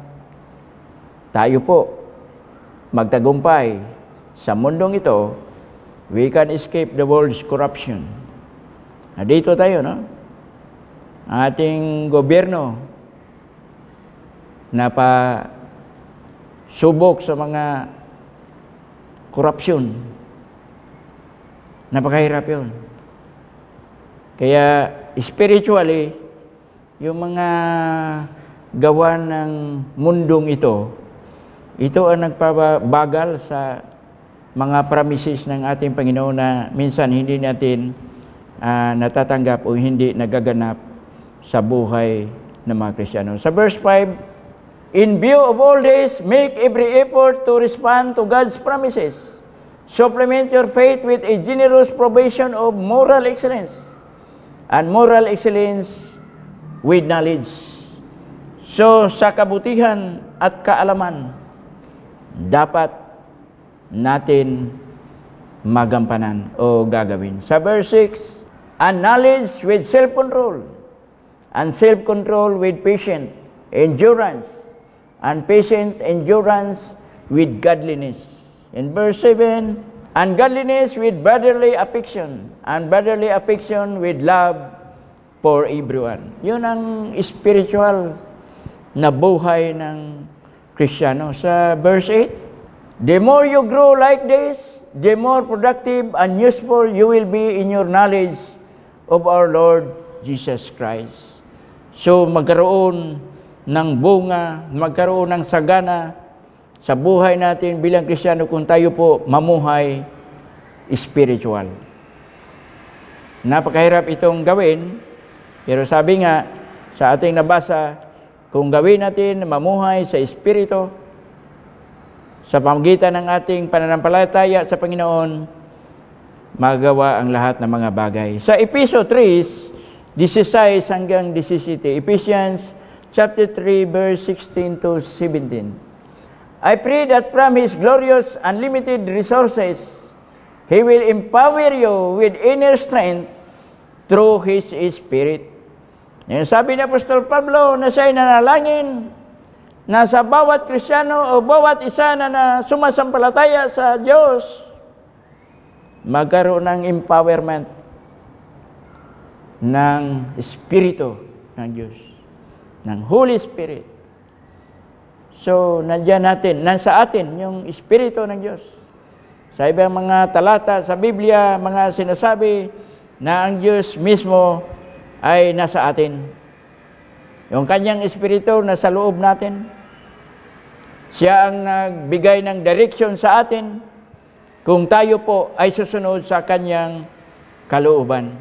tayo po magtagumpay sa mundong ito. We can escape the world's corruption. Dito tayo, no? Ang ating gobyerno na subok sa mga korupsyon. Napakahirap yun. Kaya spiritually, yung mga gawa ng mundong ito ang nagpabagal sa mga promises ng ating Panginoon na minsan hindi natin natatanggap o hindi nagaganap sa buhay ng mga Kristiyano. Sa verse 5, in view of all this, make every effort to respond to God's promises. Supplement your faith with a generous provision of moral excellence, and moral excellence with knowledge. So, sa kabutihan at kaalaman, dapat natin magampanan o gagawin. Sa verse 6, and knowledge with self-control, and self-control with patient endurance, and patient endurance with godliness. In verse 7, and godliness with brotherly affection, and brotherly affection with love for everyone. Yun ang spiritual na buhay ng Kristiyano. Sa verse 8, the more you grow like this, the more productive and useful you will be in your knowledge of our Lord Jesus Christ. So magkaroon ng bunga, magkaroon ng sagana sa buhay natin bilang Kristiyano kung tayo po mamuhay spiritual. Napakahirap itong gawin, pero sabi nga sa ating nabasa, kung gawin natin mamuhay sa Espiritu, sa pamagitan ng ating pananampalataya sa Panginoon, magawa ang lahat ng mga bagay. Sa Efeso 3:16 hanggang 17, Ephesians chapter 3, verse 16-17. I pray that from His glorious unlimited resources, He will empower you with inner strength through His Spirit. Yan sabi ni Apostol Pablo na siya'y nanalangin na sa bawat Kristiyano o bawat isa na sumasampalataya sa Diyos, magkaroon ng empowerment ng Espiritu ng Diyos, ng Holy Spirit. So, nasa atin yung Espiritu ng Diyos. Sa ibang mga talata sa Biblia, mga sinasabi na ang Diyos mismo ay nasa atin. Yung kanyang Espiritu nasa loob natin. Siya ang nagbigay ng direction sa atin kung tayo po ay susunod sa kanyang kalooban.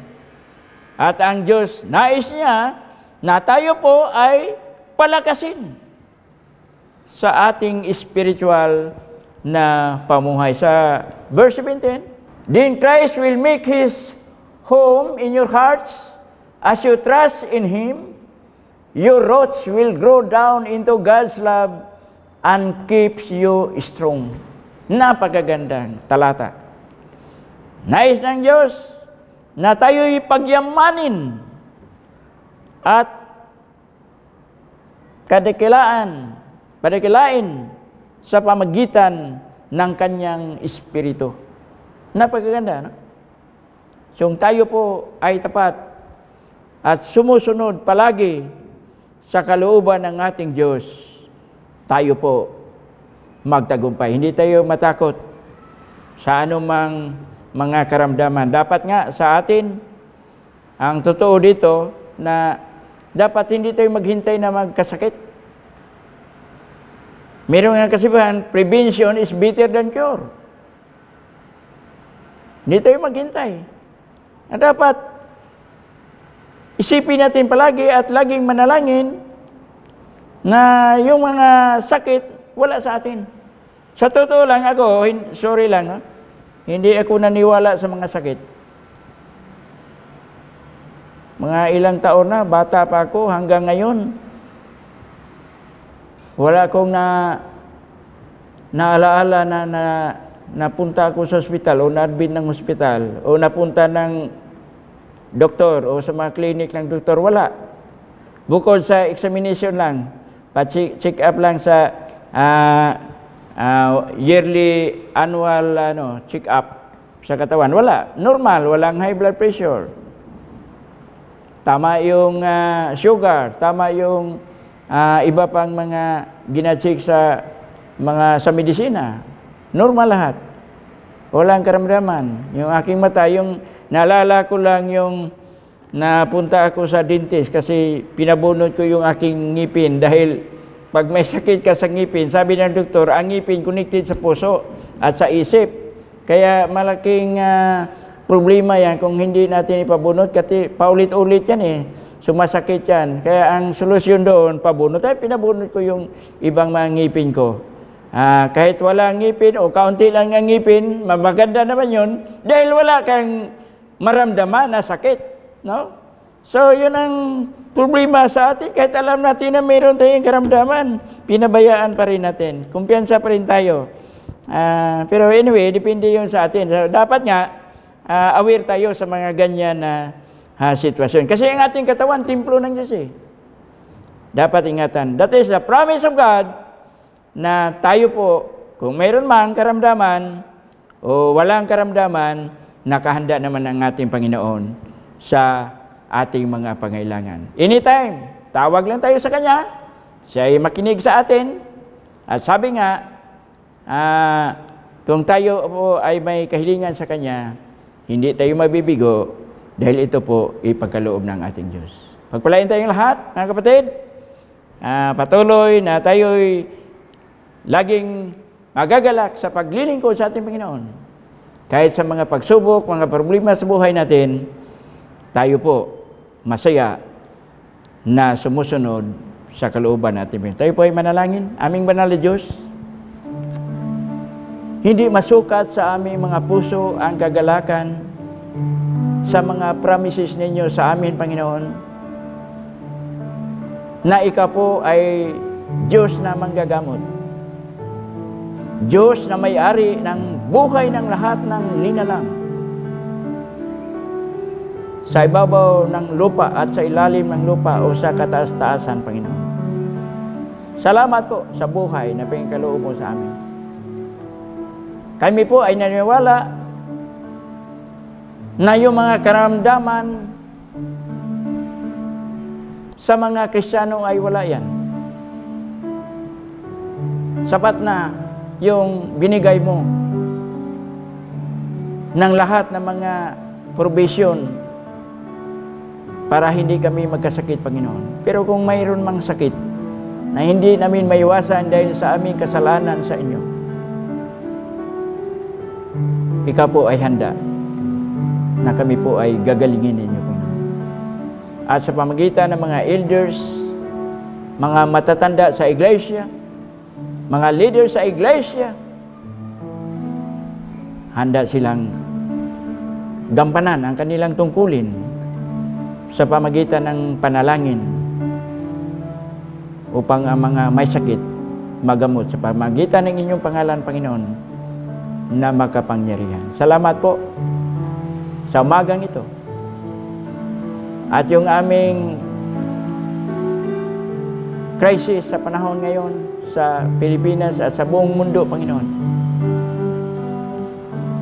At ang Diyos, nais niya na tayo po ay palakasin sa ating spiritual na pamuhay. Sa verse 17, then Christ will make His home in your hearts as you trust in Him. Your roots will grow down into God's love and keeps you strong. Napakagandang talata. Nais ng Diyos na tayo'y pagyamanin at padakilain sa pamagitan ng kanyang Espiritu. Napakaganda, no? So, tayo po ay tapat at sumusunod palagi sa kalooban ng ating Diyos, tayo po magtagumpay. Hindi tayo matakot sa anumang mga karamdaman. Dapat nga sa atin, ang totoo dito na dapat hindi tayo maghintay na magkasakit. Meron nga kasibahan, prevention is better than cure. Hindi tayo maghintay. Dapat isipin natin palagi at laging manalangin na yung mga sakit wala sa atin. Sa totoo lang ako, sorry lang, no? Hindi ako naniwala sa mga sakit. Mga ilang taon na, bata pa ako hanggang ngayon. Wala akong naalaala na napunta ako sa ospital o na-admit ng ospital o napunta ng doktor o sa mga clinic ng doktor. Wala. Bukod sa examination lang, pa-check up lang sa yearly annual check up sa katawan. Wala. Normal. Walang high blood pressure. Tama yung sugar. Tama yung iba pang mga gina-check sa medisina. Normal lahat. Walang karamdaman. Yung aking mata, yung naalala ko lang yung napunta ako sa dentist kasi pinabunot ko yung aking ngipin dahil pag may sakit ka sa ngipin, sabi ng doktor, ang ngipin connected sa puso at sa isip. Kaya malaking problema yan kung hindi natin ipabunot kasi paulit-ulit yan eh. Sumasakit yan. Kaya ang solusyon doon, pabunot. Ay, pinabunot ko yung ibang mga ngipin ko. Kahit wala ngipin o kaunti lang ang ngipin, maganda naman yun dahil wala kang maramdaman na sakit. No? So, yun ang problema sa atin. Kahit alam natin na mayroon tayong karamdaman, pinabayaan pa rin natin. Kumpiyansa pa rin tayo. Pero anyway, depende yun sa atin. So, dapat nga, aware tayo sa mga ganyan na sitwasyon. Kasi ang ating katawan, templo ng Diyos eh. Dapat ingatan. That is the promise of God na tayo po, kung mayroon mang karamdaman o walang karamdaman, nakahanda naman ang ating Panginoon sa ating mga pangailangan. Anytime, tawag lang tayo sa Kanya, siya ay makinig sa atin, at sabi nga, kung tayo po ay may kahilingan sa Kanya, hindi tayo mabibigo dahil ito po ipagkaloob ng ating Diyos. Pagpalain tayong lahat, mga kapatid, patuloy na tayo'y laging magagalak sa paglilingkod sa ating Panginoon. Kahit sa mga pagsubok, mga problema sa buhay natin, tayo po masaya na sumusunod sa kalooban natin. Tayo po ay manalangin. Aming banal na Diyos, hindi masukat sa aming mga puso ang kagalakan sa mga promises ninyo sa amin, Panginoon, na ikaw po ay Diyos na manggagamot. Diyos na may-ari ng buhay ng lahat ng linalang. Sa ibabaw ng lupa at sa ilalim ng lupa o sa kataas-taasan, Panginoon. Salamat po sa buhay na pinagkaloob mo sa amin. Kami po ay naniniwala na yung mga karamdaman sa mga Kristiyano ay wala yan. Sapat na yung binigay mo ng lahat ng mga provision para hindi kami magkasakit, Panginoon. Pero kung mayroon mang sakit na hindi namin maiwasan dahil sa aming kasalanan sa inyo, Ikaw po ay handa na kami po ay gagalingin ninyo, Panginoon. At sa pamagitan ng mga elders, mga matatanda sa iglesia, mga leaders sa iglesia, handa silang gampanan ang kanilang tungkulin sa pamagitan ng panalangin upang ang mga may sakit magamot sa pamagitan ng inyong pangalan, Panginoon, na makapangyarihan. Salamat po sa umagang ito. At yung aming crisis sa panahon ngayon sa Pilipinas at sa buong mundo, Panginoon,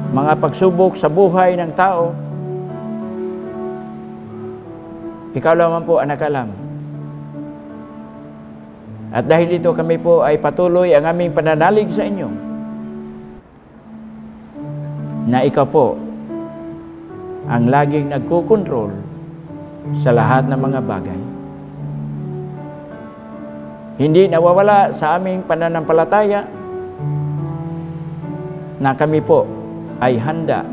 mga pagsubok sa buhay ng tao, Ikaw lamang po ang nakalam. At dahil dito kami po ay patuloy ang aming pananalig sa inyo na Ikaw po ang laging nagkukontrol sa lahat ng mga bagay. Hindi nawawala sa aming pananampalataya na kami po ay handa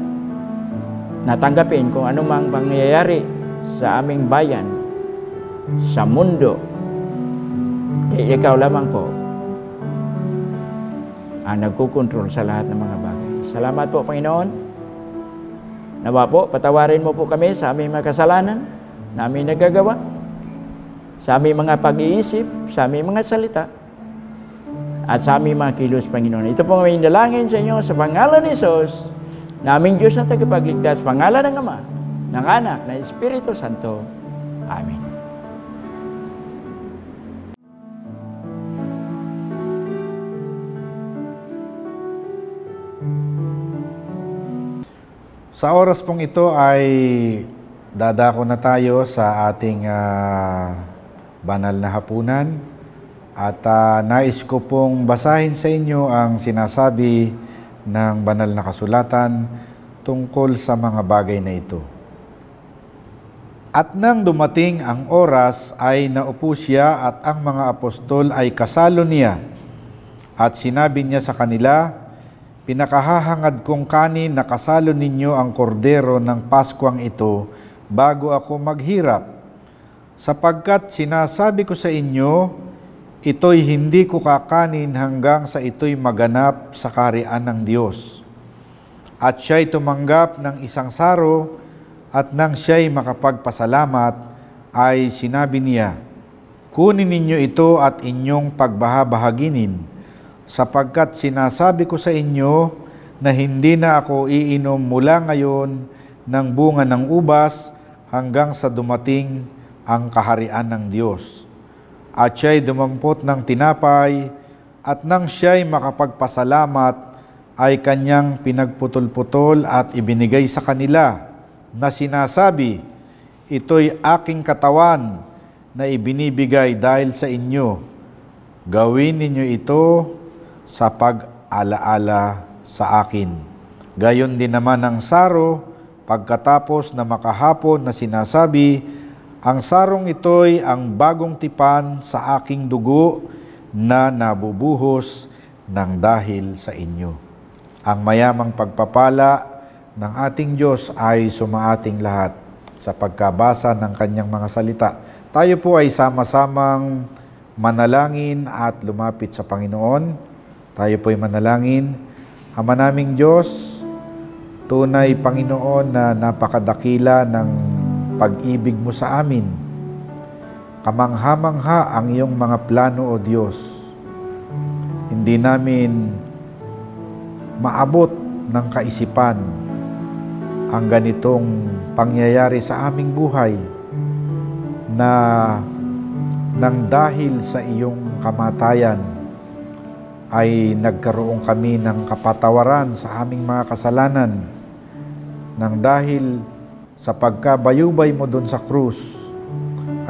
na tanggapin kung anumang pangyayari sa aming bayan, sa mundo. Ikaw lamang po ang nagkukontrol sa lahat ng mga bagay. Salamat po, Panginoon. Nawa po, patawarin mo po kami sa aming mga kasalanan na aming nagagawa, sa aming mga pag-iisip, sa aming mga salita, at sa aming mga kilos, Panginoon. Ito po ang dalangin sa inyo sa pangalan ni Jesus, na aming Diyos na tagapagligtas, pangalan ng Ama, ng Anak, ng Espiritu Santo. Amen. Sa oras pong ito ay dadako na tayo sa ating banal na hapunan at nais ko pong basahin sa inyo ang sinasabi ng banal na kasulatan tungkol sa mga bagay na ito. At nang dumating ang oras ay naupo siya at ang mga apostol ay kasalo niya at sinabi niya sa kanila, pinakahahangad kong kanin na kasalo ninyo ang kordero ng Paskwang ito bago ako maghirap. Sapagkat sinasabi ko sa inyo, ito'y hindi ko kakanin hanggang sa ito'y maganap sa kaharian ng Diyos. At siya'y tumanggap ng isang saro at nang siya'y makapagpasalamat ay sinabi niya, kunin ninyo ito at inyong pagbahabahaginin, sapagkat sinasabi ko sa inyo na hindi na ako iinom mula ngayon ng bunga ng ubas hanggang sa dumating ang kaharian ng Diyos. At siya'y dumampot ng tinapay at nang siya'y makapagpasalamat ay kanyang pinagputol-putol at ibinigay sa kanila na sinasabi, ito'y aking katawan na ibinibigay dahil sa inyo. Gawin ninyo ito sa pag-alaala sa akin. Gayon din naman ang saro, pagkatapos na makahapon na sinasabi, ang sarong ito'y ang bagong tipan sa aking dugo na nabubuhos ng dahil sa inyo. Ang mayamang pagpapala ng ating Diyos ay sumaating lahat sa pagkabasa ng kanyang mga salita. Tayo po ay sama-samang manalangin at lumapit sa Panginoon. Tayo po'y manalangin. Ama naming Diyos, tunay Panginoon na napakadakila ng pag-ibig mo sa amin. Kamangha-mangha ang iyong mga plano, O Diyos. Hindi namin maabot ng kaisipan ang ganitong pangyayari sa aming buhay na nang dahil sa iyong kamatayan ay nagkaroon kami ng kapatawaran sa aming mga kasalanan. Nang dahil sa pagkabayubay mo doon sa krus,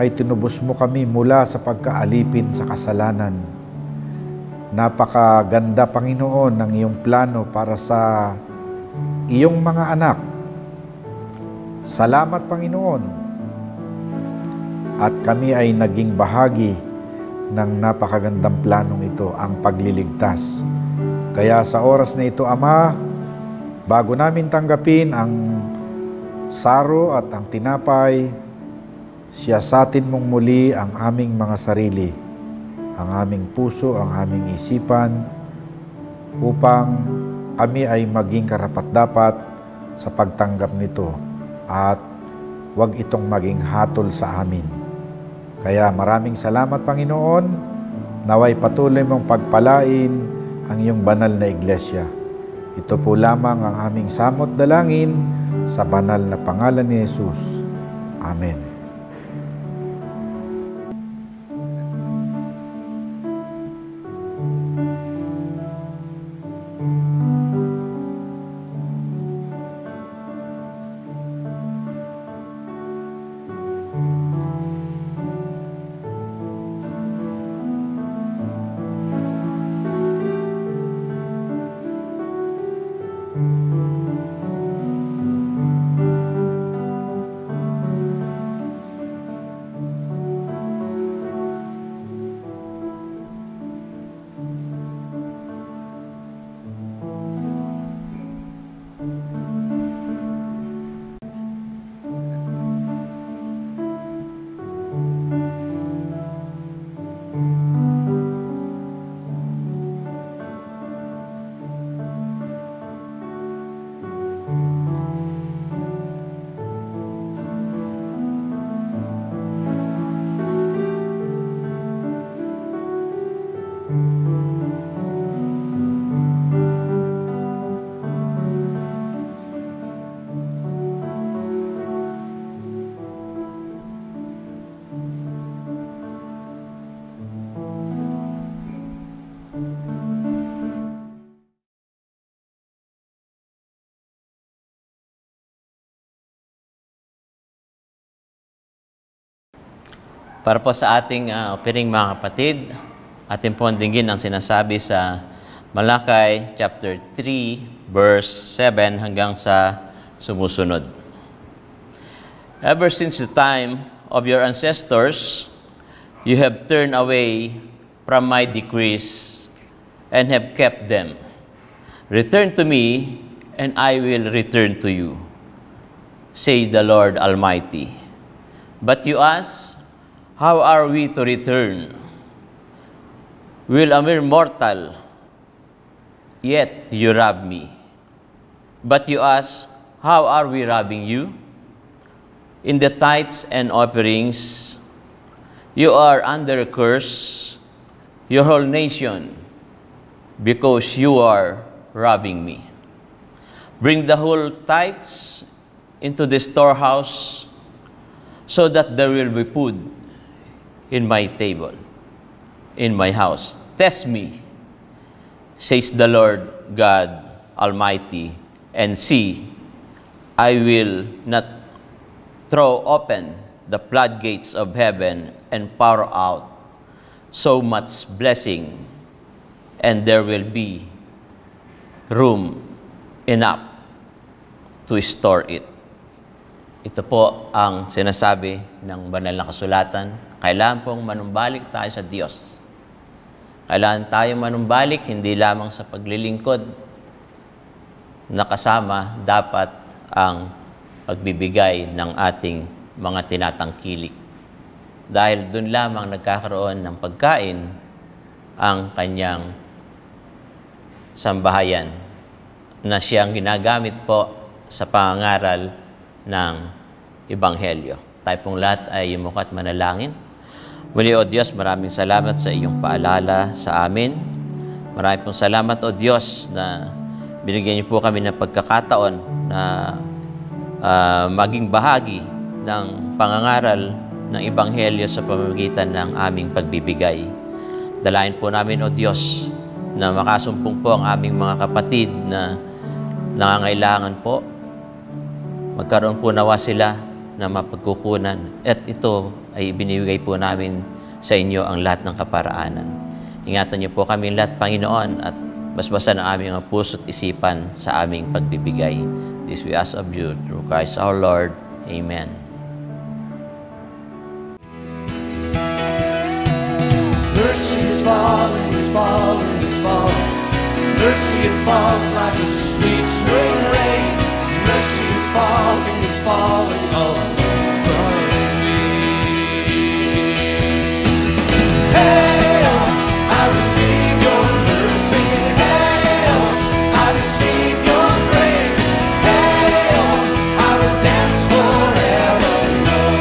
ay tinubos mo kami mula sa pagkaalipin sa kasalanan. Napakaganda, Panginoon, ng iyong plano para sa iyong mga anak. Salamat, Panginoon, at kami ay naging bahagi ng napakagandang planong ito, ang pagliligtas. Kaya sa oras na ito, Ama, bago namin tanggapin ang saro at ang tinapay, siyasatin mong muli ang aming mga sarili, ang aming puso, ang aming isipan, upang kami ay maging karapat-dapat sa pagtanggap nito at huwag itong maging hatol sa amin. Kaya maraming salamat, Panginoon, naway patuloy mong pagpalain ang iyong banal na iglesia. Ito po lamang ang aming samot dalangin sa banal na pangalan ni Jesus. Amen. Para po sa ating opening, mga kapatid, atin po dinggin ang sinasabi sa Malakay chapter 3 verse 7 hanggang sa sumusunod. Ever since the time of your ancestors, you have turned away from my decrees and have kept them. Return to me, and I will return to you, says the Lord Almighty. But you ask, how are we to return? Will a mere mortal, yet you rob me? But you ask, how are we robbing you? In the tithes and offerings, you are under a curse, your whole nation, because you are robbing me. Bring the whole tithes into the storehouse, so that there will be food in my table, in my house. Test me, says the Lord God Almighty, and see, I will not throw open the floodgates of heaven and pour out so much blessing, and there will be room enough to store it. Ito po ang sinasabi ng banal na kasulatan. Kailangan pong manumbalik tayo sa Diyos. Kailangan tayo manumbalik hindi lamang sa paglilingkod, nakasama dapat ang pagbibigay ng ating mga tinatangkilik. Dahil doon lamang nagkakaroon ng pagkain ang kanyang sambahayan na siyang ginagamit po sa pangangaral ng Ebanghelyo. Tayo pong lahat ay yumukat manalangin. Muli, O Diyos, maraming salamat sa iyong paalala sa amin. Maraming pong salamat, O Diyos, na binigyan niyo po kami ng pagkakataon na maging bahagi ng pangangaral ng Ebanghelyo sa pamamagitan ng aming pagbibigay. Dalayan po namin, O Diyos, na makasumpong po ang aming mga kapatid na nangangailangan po. Magkaroon po nawa sila na mapagkukunan. At ito ay binibigay po namin sa inyo ang lahat ng kaparaanan. Ingatan niyo po kami lahat, Panginoon, at basbasan ang aming mga puso't isipan sa aming pagbibigay. This we ask of you through Christ our Lord. Amen. Mercy is falling, is falling, is falling. Mercy, it falls like a sweet spring rain. Mercy is falling all over me. Hey, oh, I receive your mercy. Hey, oh, I receive your grace. Hey, oh, I will dance forevermore.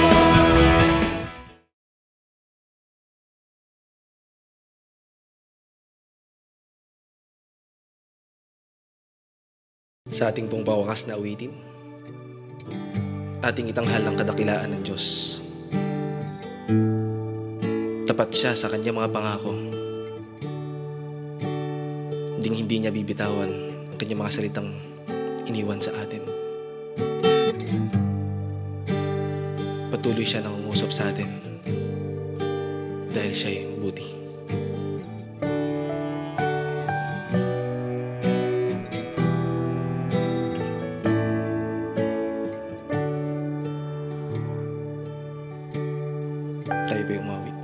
Sa ating pong pawakas na awitin, ating itanghal ang kadakilaan ng Diyos. Tapat siya sa kanyang mga pangako. Hindi niya bibitawan ang kanyang mga salitang iniwan sa atin. Patuloy siya nangungusap sa atin dahil siya yung buti. Tayo ba yung mawit?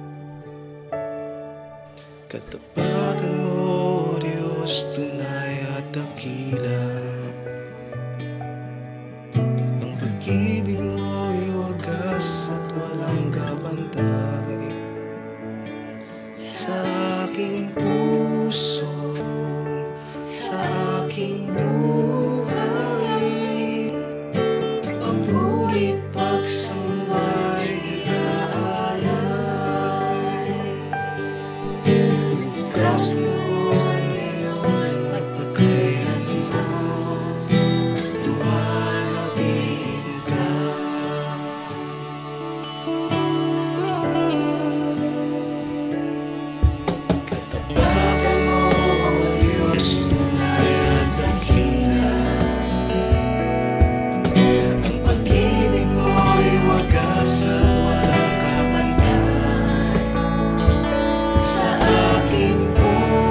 Katapatan mo, Diyos, tunay at dakila. Ang pag-ibig mo'y wagas at walang kapantay. Sa aking puso, sa aking buhay, pabulit pagsambay iaalay. Bukas noon, ngayon, at pagkailanman, luwalhatiin ka. Katapakan mo, O Diyos, tunay at dakila. Ang pag-ibig mo'y wagas at walang kapantay. Sa aking buhay,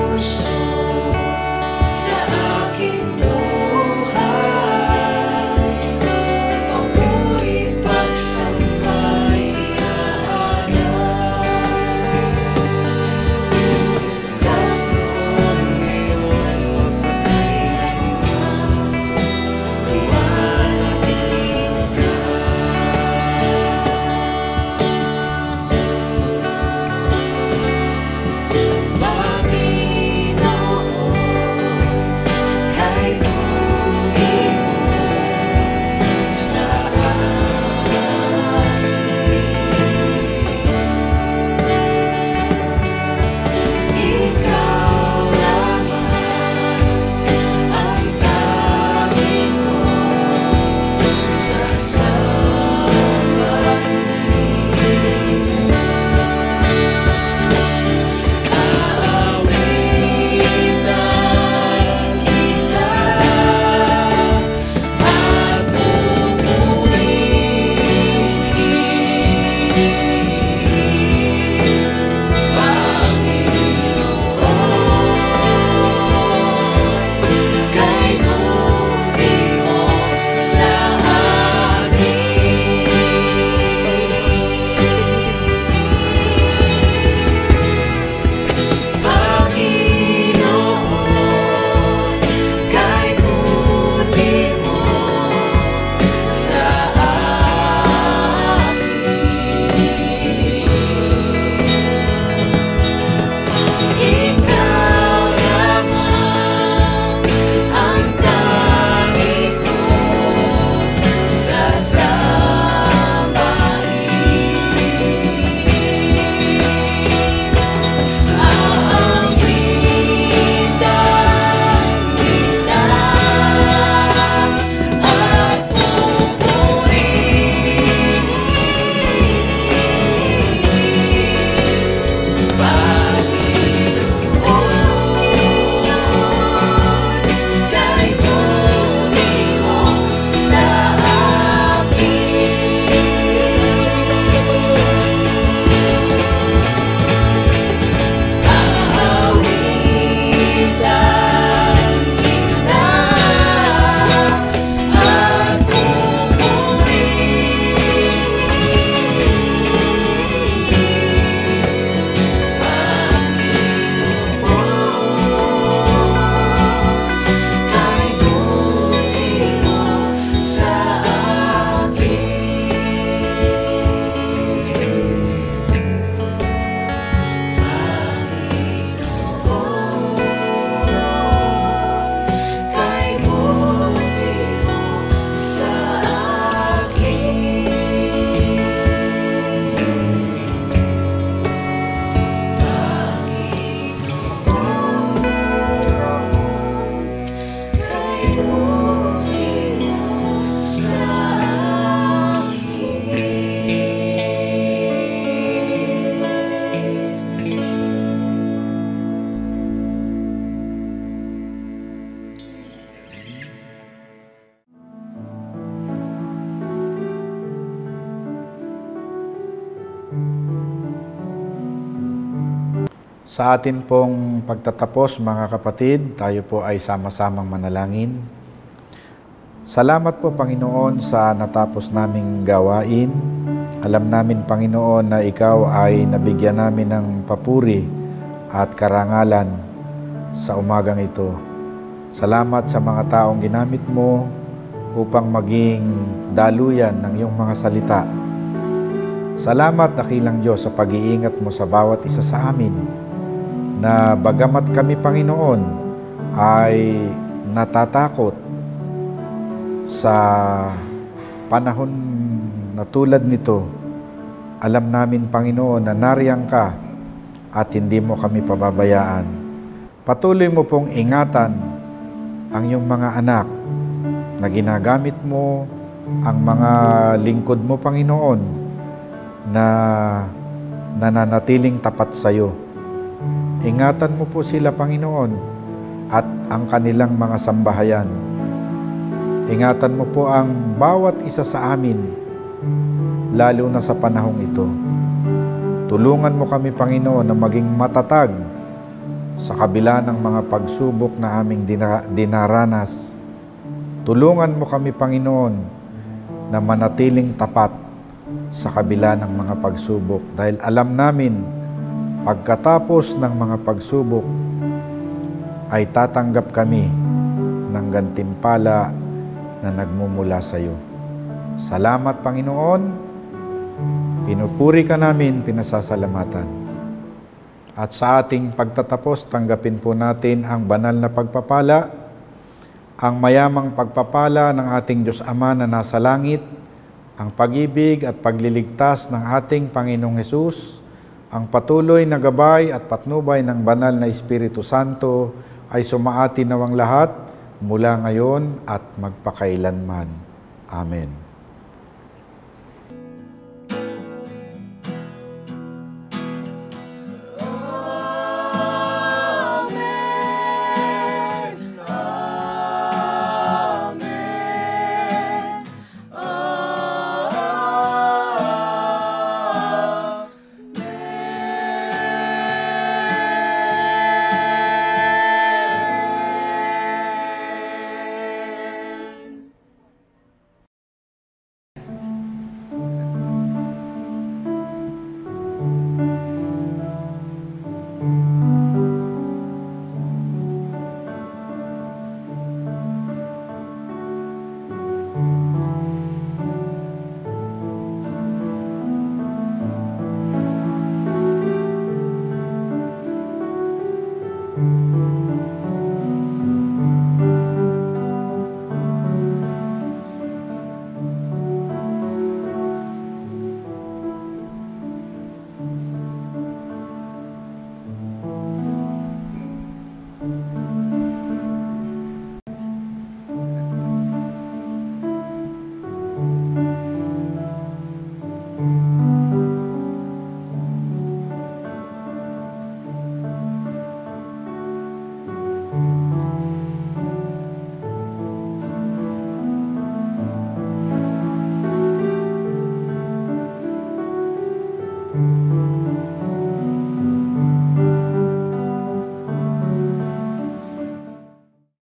Sa atin pong pagtatapos, mga kapatid, tayo po ay sama-samang manalangin. Salamat po, Panginoon, sa natapos naming gawain. Alam namin, Panginoon, na Ikaw ay nabigyan namin ng papuri at karangalan sa umagang ito. Salamat sa mga taong ginamit mo upang maging daluyan ng iyong mga salita. Salamat, dakilang Diyos, sa pag-iingat mo sa bawat isa sa amin, na bagamat kami, Panginoon, ay natatakot sa panahon na tulad nito, alam namin, Panginoon, na nariyan ka at hindi mo kami pababayaan. Patuloy mo pong ingatan ang iyong mga anak na ginagamit mo, ang mga lingkod mo, Panginoon, na nananatiling tapat sa iyo. Ingatan mo po sila, Panginoon, at ang kanilang mga sambahayan. Ingatan mo po ang bawat isa sa amin, lalo na sa panahong ito. Tulungan mo kami, Panginoon, na maging matatag sa kabila ng mga pagsubok na aming dinaranas. Tulungan mo kami, Panginoon, na manatiling tapat sa kabila ng mga pagsubok, dahil alam namin, pagkatapos ng mga pagsubok, ay tatanggap kami ng gantimpala na nagmumula sa iyo. Salamat, Panginoon. Pinupuri ka namin, pinasasalamatan. At sa ating pagtatapos, tanggapin po natin ang banal na pagpapala, ang mayamang pagpapala ng ating Diyos Ama na nasa langit, ang pag-ibig at pagliligtas ng ating Panginoong Hesus, ang patuloy na gabay at patnubay ng banal na Espiritu Santo ay sumaati nawang lahat mula ngayon at magpakailanman. Amen.